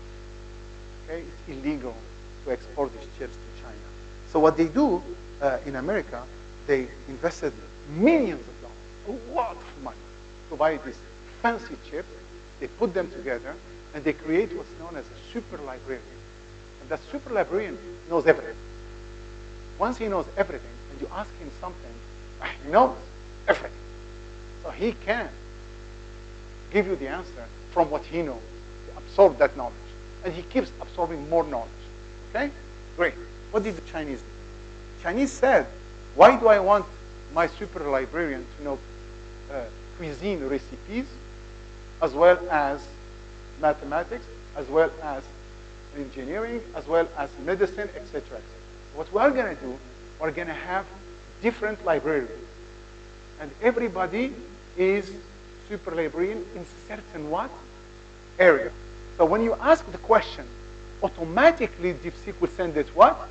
Okay? It's illegal to export these chips to China. So what they do in America, they invested millions of dollars, a lot of money, to buy these fancy chips. They put them together, and they create what's known as a super librarian. And that super librarian knows everything. Once he knows everything, and you ask him something, he knows everything. So he can give you the answer from what he knows. He absorbs that knowledge. And he keeps absorbing more knowledge. Okay? Great. What did the Chinese do? Chinese said, why do I want my super librarian to know cuisine recipes, as well as mathematics, as well as engineering, as well as medicine, etc., etc. What we're going to do, we're going to have different librarians. And everybody is super librarian in certain what? Area. So when you ask the question, automatically DeepSeek will send it what?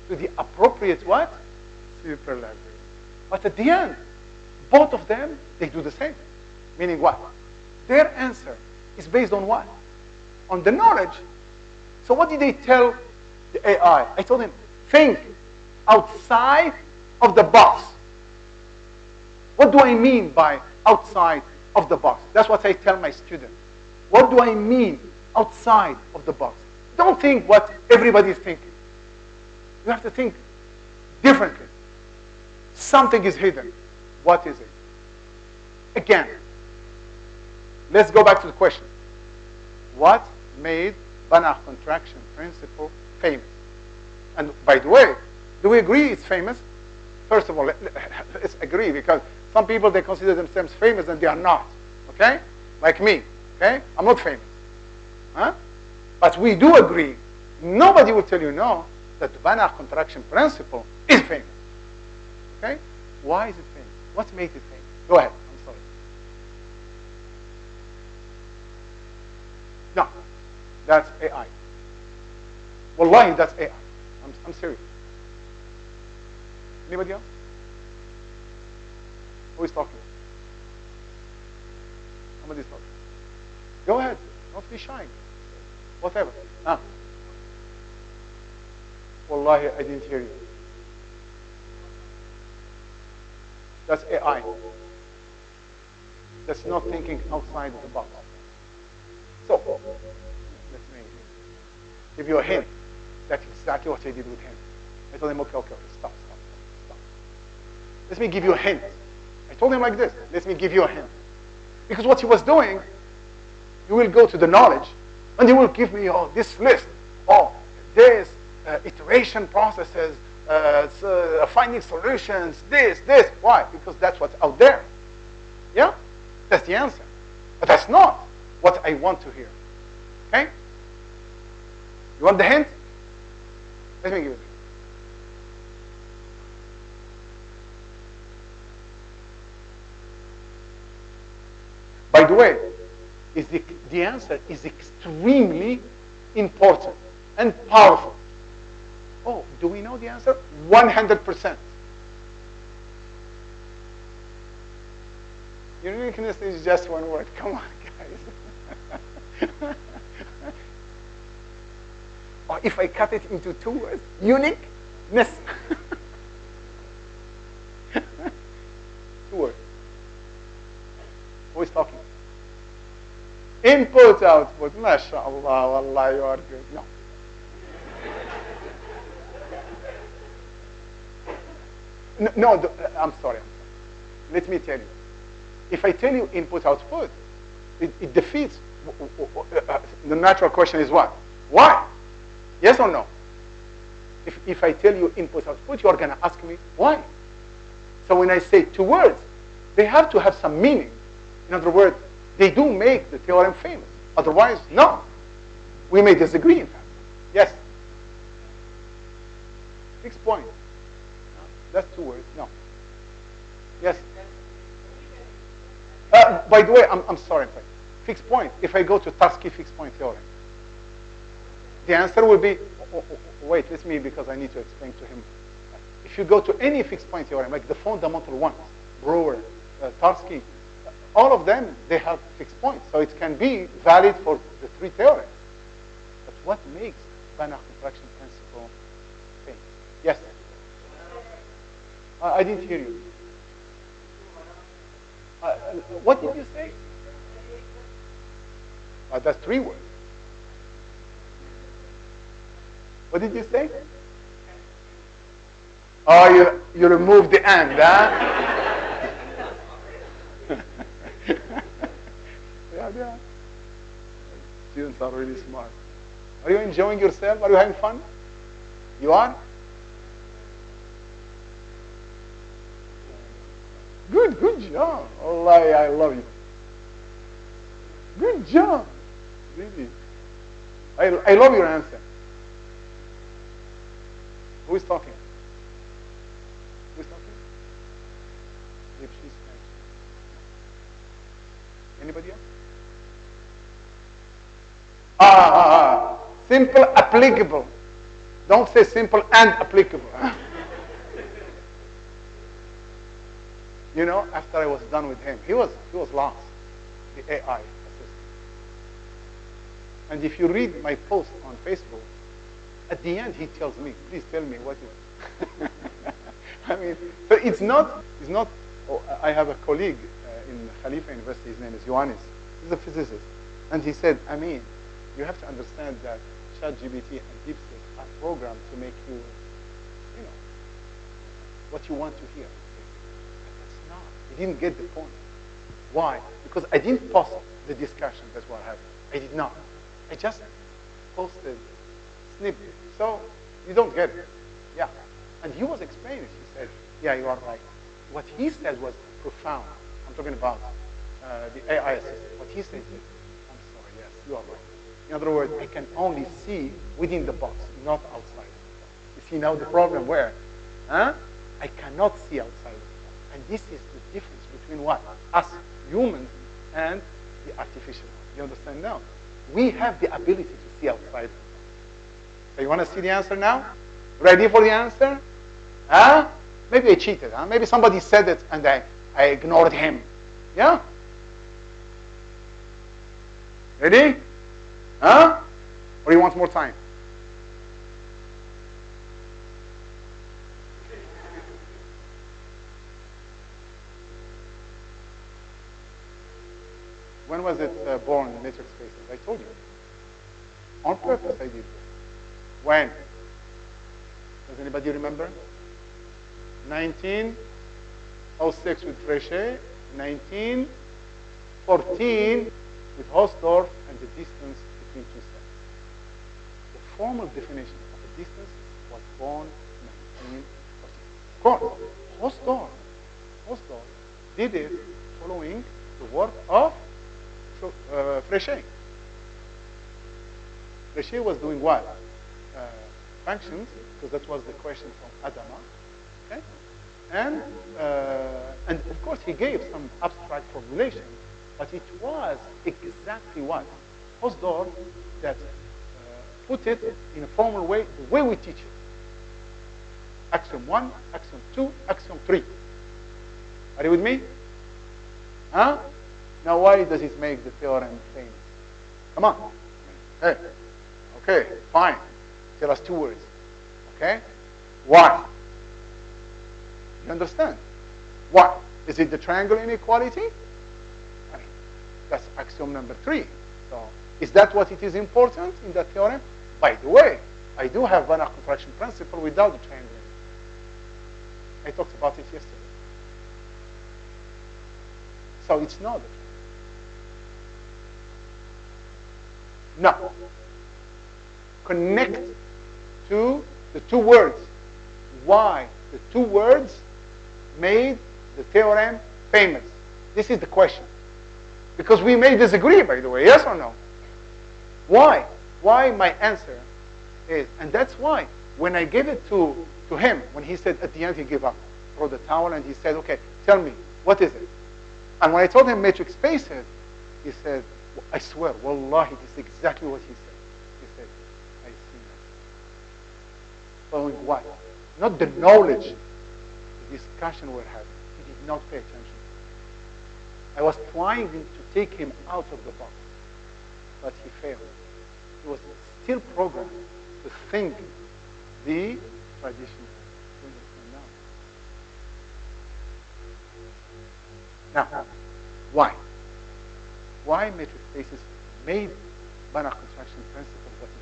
To the appropriate what? Super librarian. But at the end, both of them, they do the same. Meaning what? Their answer is based on what? On the knowledge. So what did they tell the AI? I told him, think outside of the box. What do I mean by outside of the box? That's what I tell my students. What do I mean outside of the box? Don't think what everybody is thinking. You have to think differently. Something is hidden. What is it? Again, let's go back to the question. What made Banach contraction principle famous? And by the way, do we agree it's famous? First of all, let's agree, because some people, they consider themselves famous and they are not. Okay? Like me. Okay? I'm not famous. Huh? But we do agree. Nobody will tell you no, that the Banach contraction principle is famous. Okay? Why is it famous? What made it famous? Go ahead. I'm sorry. No. That's AI. Wallahi, that's AI. I'm serious. Anybody else? Who is talking? Somebody's talking. Go ahead. Don't be shy. Whatever. Ah. Wallahi, I didn't hear you. That's AI. That's not thinking outside of the box. So, let me give you a hint. That's exactly what I did with him. I told him, okay, stop. Let me give you a hint. I told him like this, let me give you a hint. Because what he was doing, you will go to the knowledge, and he will give me this list. This, iteration processes, finding solutions, this. Why? Because that's what's out there. Yeah? That's the answer. But that's not what I want to hear. Okay? You want the hint? Let me give you the hint. By the way, the answer is extremely important and powerful. Oh, do we know the answer? 100%. Uniqueness is just one word. Come on, guys. Or if I cut it into 2 words, uniqueness. 2 words. Who is talking? Input, output. MashaAllah, wallah, you are good. No. No, I'm sorry. Let me tell you. If I tell you input, output, it defeats. The natural question is what? Why? Yes or no? If I tell you input, output, you're going to ask me why. So when I say 2 words, they have to have some meaning. In other words, they do make the theorem famous. Otherwise, no. We may disagree, in fact. Yes? Fixed point. No. That's 2 words. No. Yes? By the way, I'm sorry. In fact. Fixed point. If I go to Tarski fixed point theorem, the answer will be, wait, let me, because I need to explain to him. If you go to any fixed point theorem, like the fundamental ones, Brewer, Tarski, all of them, they have fixed points. So it can be valid for the 3 theorems. But what makes Banach contraction principle famous? Yes? I didn't hear you. What did you say? That's 3 words. What did you say? Oh, you removed the and, huh? Yeah. Students are really smart. Are you enjoying yourself? Are you having fun? You are? Good job. Allah, I love you. Good job. Really. I love your answer. Who is talking? Who is talking? If she's anybody else? Simple, applicable. Don't say simple and applicable. You know, after I was done with him, he was lost, the AI assistant. And if you read my post on Facebook, at the end he tells me, please tell me what is. I mean, so it's not. I have a colleague in Khalifa University. His name is Ioannis. He's a physicist, and he said, I mean, you have to understand that ChatGPT and DeepSeek are programmed to make you, you know, what you want to hear. He didn't get the point. Why? Because I didn't post the discussion. That's what happened. I did not. I just posted snippet. So you don't get it. Yeah. And he was explaining. He said, yeah, you are right. What he said was profound. I'm talking about the AI assistant. What he said is, I'm sorry, yes, you are right. In other words, I can only see within the box, not outside. You see now the problem where? I cannot see outside. And this is the difference between what? Us humans and the artificial. You understand now? We have the ability to see outside. So you want to see the answer now? Ready for the answer? Maybe I cheated. Maybe somebody said it and I ignored him. Yeah? Ready? Huh? Or you want more time? When was it born, the matrix spaces? I told you. On purpose I did this. When? Does anybody remember? 1906 with Frechet, 1914 with Hausdorff, and the distance between two cells. The formal definition of the distance was born in 1914. Of course, Hausdorff did it following the work of Frechet. Frechet was doing what? Functions, because that was the question from Adama. Okay? And of course he gave some abstract formulation, but it was exactly what? Hausdorff that put it in a formal way, the way we teach it. Axiom 1, axiom 2, axiom 3. Are you with me? Huh? Now why does it make the theorem famous? Come on. Hey. Okay, fine. Tell us 2 words. Okay? Why? You understand? Why? Is it the triangle inequality? I mean, that's axiom number 3. So, is that what it is important in that theorem? By the way, I do have Banach contraction principle without the triangle inequality. I talked about it yesterday. So it's not the triangle. No. Connect to the 2 words. Why the 2 words made the theorem famous? This is the question. Because we may disagree, by the way, yes or no? Why? Why my answer is, and that's why when I gave it to him, when he said at the end he gave up, throw the towel, and he said, okay, tell me, what is it? And when I told him matrix spaces, he said, I swear, wallahi, this is exactly what he said. He said, I see that. Following what? Not the knowledge, the discussion we're having. He did not pay attention. I was trying to take him out of the box, but he failed. He was still programmed to think the tradition. Now, why? Why matrix spaces made Banach contraction principle what it is?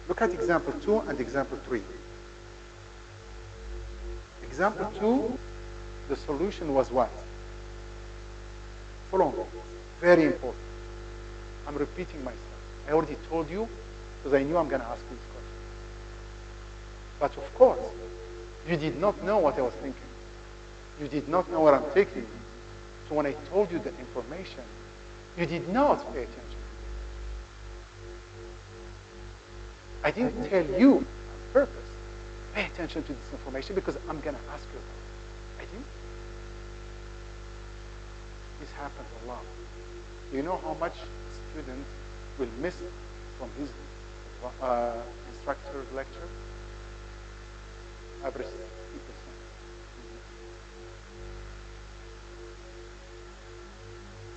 Look at example 2 and example 3. Example 2, the solution was what? Follow me. Very important. I'm repeating myself. I already told you because I knew I'm going to ask you this question. But of course, you did not know what I was thinking. You did not know where I'm taking you. So when I told you the information, you did not pay attention to this. I didn't tell you on purpose, pay attention to this information because I'm going to ask you about it. I didn't. This happens a lot. Do you know how much a student will miss from his instructor's lecture? Average 60%.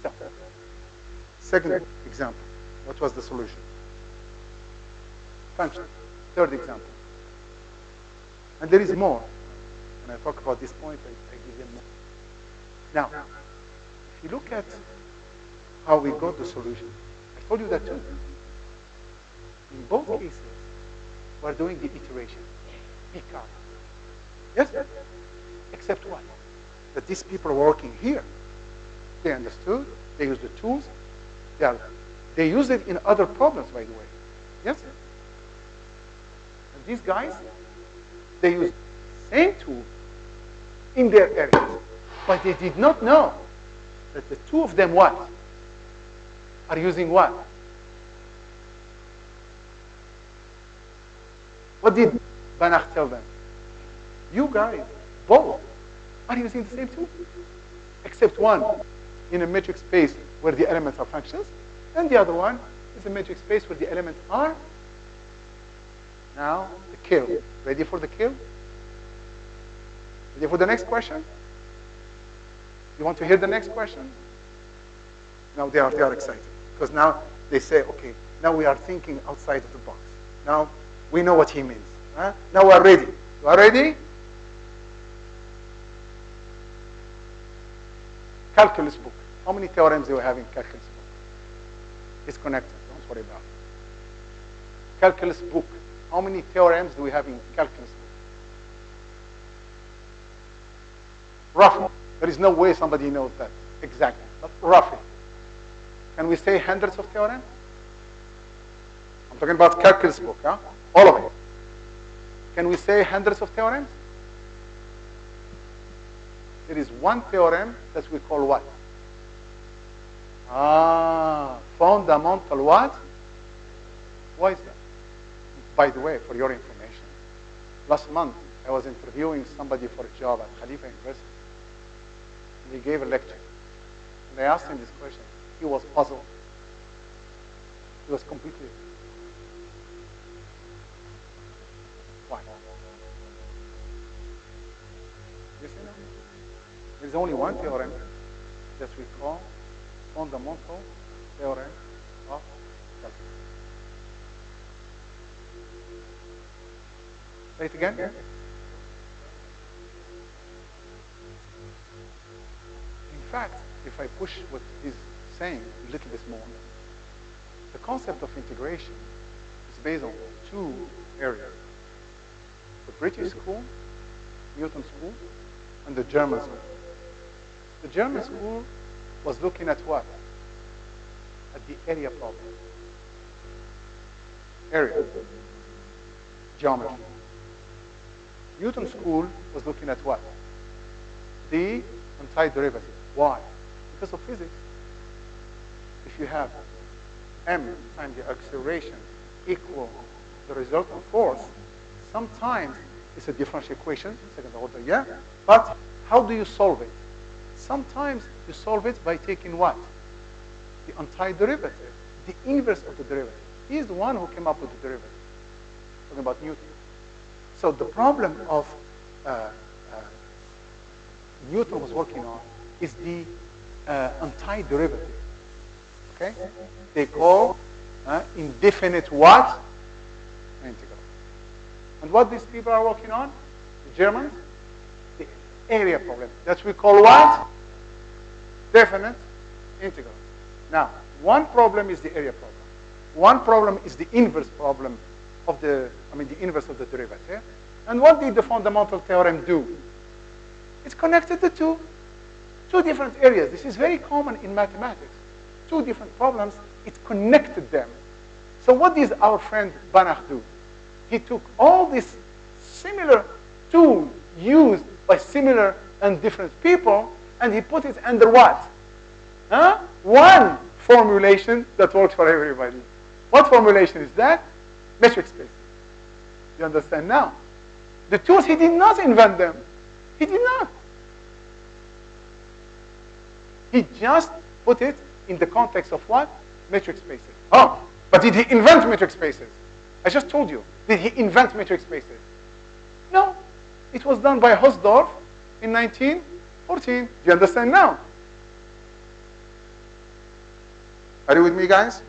So, second example, what was the solution? Function. Third example. And there is more. When I talk about this point, I give them more. Now, if you look at how we got the solution, I told you that too. In both cases, we're doing the iteration. Pick up. Yes? Except what? That these people are working here. They understood. They use the tools. They use it in other problems, by the way. Yes? And these guys, they use the same tool in their areas. But they did not know that the 2 of them what? Are using what? What did Banach tell them? You guys, both, are using the same tool. Except one in a matrix space where the elements are functions, and the other one is a matrix space where the elements are now the kill. Ready for the kill? Ready for the next question? You want to hear the next question? Now they are excited. Because now they say, okay, Now we are thinking outside of the box. Now we know what he means. Huh? Now we are ready. You are ready? Calculus book. How many theorems do you have in calculus book? It's connected. Don't worry about it. Calculus book. How many theorems do we have in calculus book? Roughly. There is no way somebody knows that exactly. But roughly. Can we say hundreds of theorems? I'm talking about calculus book, huh? All of it. Can we say hundreds of theorems? There is one theorem that we call what? Fundamental what? Why is that? By the way, for your information, last month I was interviewing somebody for a job at Khalifa University. And he gave a lecture. And I asked him this question. He was puzzled. He was completely... Why? You see now? There's only one theorem that we call fundamental theorem of calculus. Say it again. In fact, if I push what he's saying a little bit more, the concept of integration is based on two areas. The British school, Newton school, and the German school. The German school was looking at what? At the area problem. Area. Geometry. Newton school was looking at what? The antiderivative. Why? Because of physics. If you have m times the acceleration equal the resultant force, sometimes it's a differential equation, second order, yeah? But how do you solve it? Sometimes you solve it by taking what? The antiderivative, the inverse of the derivative. He is the one who came up with the derivative. Talking about Newton. So the problem of Newton was working on is the antiderivative. Okay? They call indefinite what? Integral. And what these people are working on? The Germans? The area problem. That we call what? Definite integral. Now, one problem is the area problem. One problem is the inverse problem of the inverse of the derivative. And what did the fundamental theorem do? It's connected the two different areas. This is very common in mathematics. Two different problems, it connected them. So what did our friend Banach do? He took all these similar tools used by similar and different people, and he put it under what? One formulation that works for everybody. What formulation is that? Metric space. You understand now? The tools, he did not invent them. He did not. He just put it in the context of what? Metric spaces. Oh, but did he invent metric spaces? I just told you. Did he invent metric spaces? No. It was done by Hausdorff in 1914. Do you understand now? Are you with me, guys?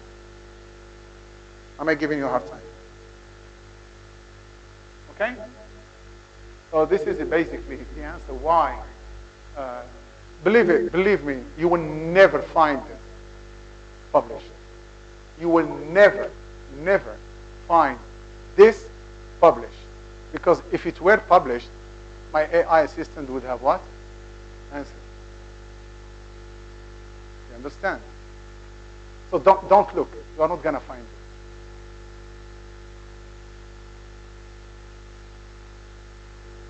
Am I giving you a hard time? Okay? So this is basically the answer why. Believe me, you will never find it published. You will never find this published. Because if it were published, my AI assistant would have what? Answer. You understand? So don't look. You are not going to find it.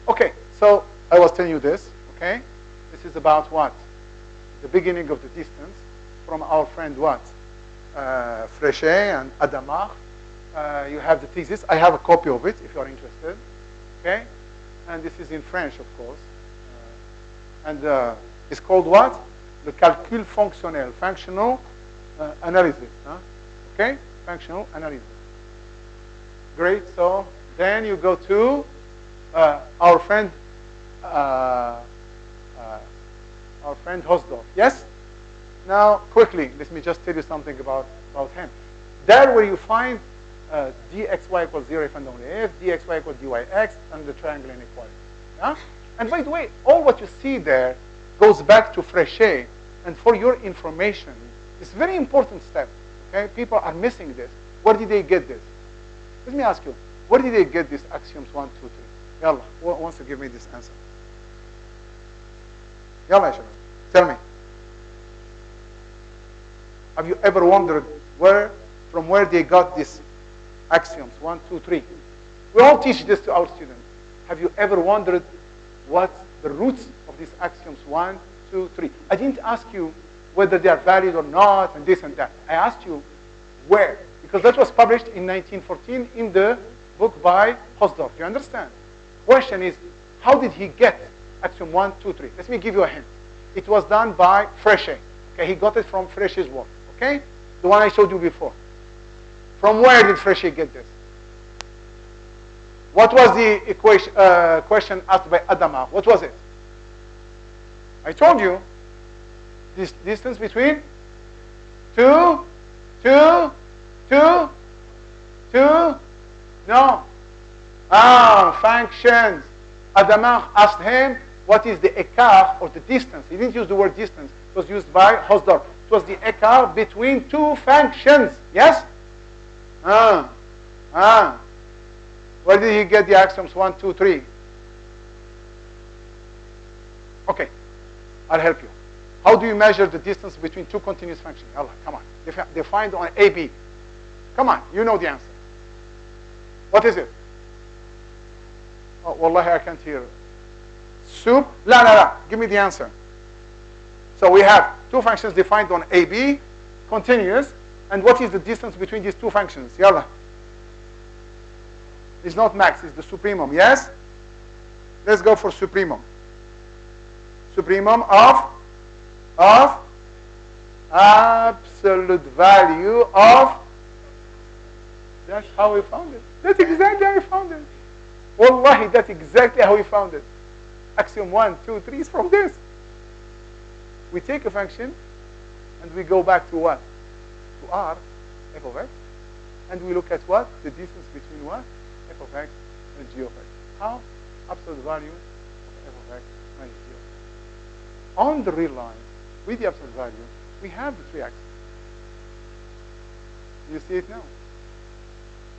Okay, so I was telling you this, okay? This is about what? The beginning of the distance from our friend what? Fréchet and Adamar. You have the thesis. I have a copy of it if you are interested, okay? And this is in French, of course. And it's called what? Le calcul fonctionnel, functional analysis, huh? Okay? Functional analysis. Great, so then you go to our friend Hausdorff. Yes? Now, quickly, let me just tell you something about him. There where you find dxy equals 0 if and only if, dxy equals dyx, and the triangle inequality. Yeah? And by the way, all what you see there goes back to Fréchet. And for your information, it's a very important step. Okay? People are missing this. Where did they get this? Let me ask you, where did they get these axioms 1, 2, 3? Yalla, who wants to give me this answer? Yalla, Shabab, tell me. Have you ever wondered from where they got these axioms, 1, 2, 3? We all teach this to our students. Have you ever wondered what the roots of these axioms, 1, 2, 3? I didn't ask you whether they are valid or not and this and that. I asked you where, because that was published in 1914 in the book by Hausdorff. You understand? Question is, how did he get axiom 1, 2, 3? Let me give you a hint. It was done by Fréchet. Okay, he got it from Fréchet's work. Okay, the one I showed you before. From where did Fréchet get this? What was the equation, question asked by Adama? What was it? I told you, this distance between 2, no. Functions. Adama asked him, what is the écart or the distance? He didn't use the word distance. It was used by Hausdorff. It was the écart between two functions. Yes? Where did he get the axioms 1, 2, 3? Okay, I'll help you. How do you measure the distance between two continuous functions? Allah, come on. Defined on AB. Come on, you know the answer. What is it? Oh, wallahi, I can't hear. Soup? La. Give me the answer. So we have two functions defined on AB, continuous, and what is the distance between these two functions? Yalla. It's not max, it's the supremum, yes? Let's go for supremum. Supremum of absolute value of, that's how we found it. That's exactly how we found it. Wallahi, that's exactly how we found it. Axiom 1, 2, 3 is from this. We take a function and we go back to what? To R, f of x, and we look at what? The distance between what? F of x and g of x. How? Absolute value of f of x minus g of x. On the real line, with the absolute value, we have the three axes. You see it now?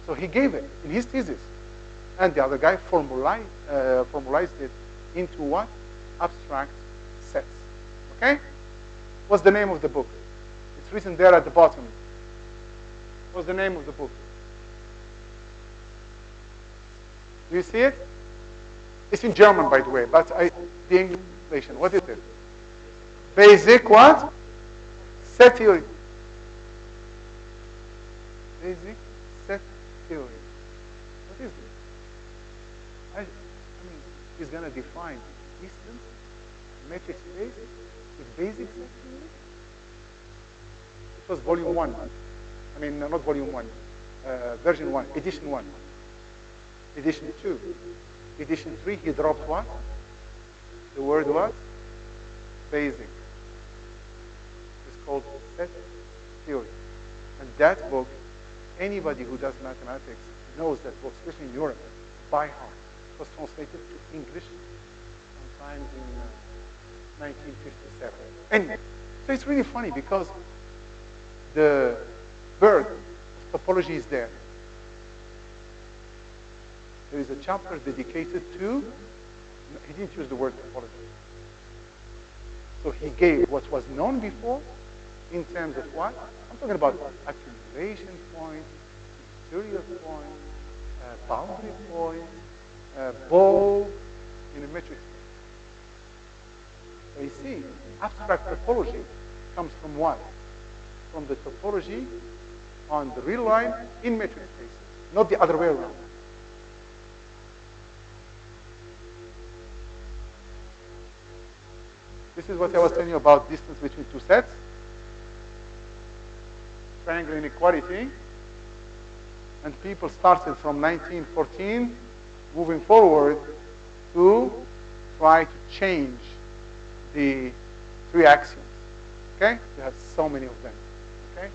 So he gave it in his thesis. And the other guy formalized it into what? Abstract sets. Okay? What's the name of the book? It's written there at the bottom. What's the name of the book? Do you see it? It's in German, by the way, but the English translation. What is it? Basic what? Set theory. Basic set theory. What is it? I mean, he's going to define distance, metric space, with basic set theory. It was volume 1. I mean, not volume 1. Version 1, edition 1. Edition 2. Edition 3, he dropped what? The word what? Basic. It's called set theory. And that book, anybody who does mathematics knows that book, especially in Europe, by heart. It was translated to English sometimes in 1957. Anyway, so it's really funny because the birth of topology is there. There is a chapter dedicated to, he didn't use the word topology. So he gave what was known before in terms of what? I'm talking about accumulation point, interior point, boundary point, ball in a metric space. So you see, abstract topology comes from what? From the topology on the real line in metric spaces, not the other way around. This is what I was telling you about distance between two sets, triangle inequality, and people started from 1914 moving forward to try to change the three axioms. Okay? You have so many of them. Okay?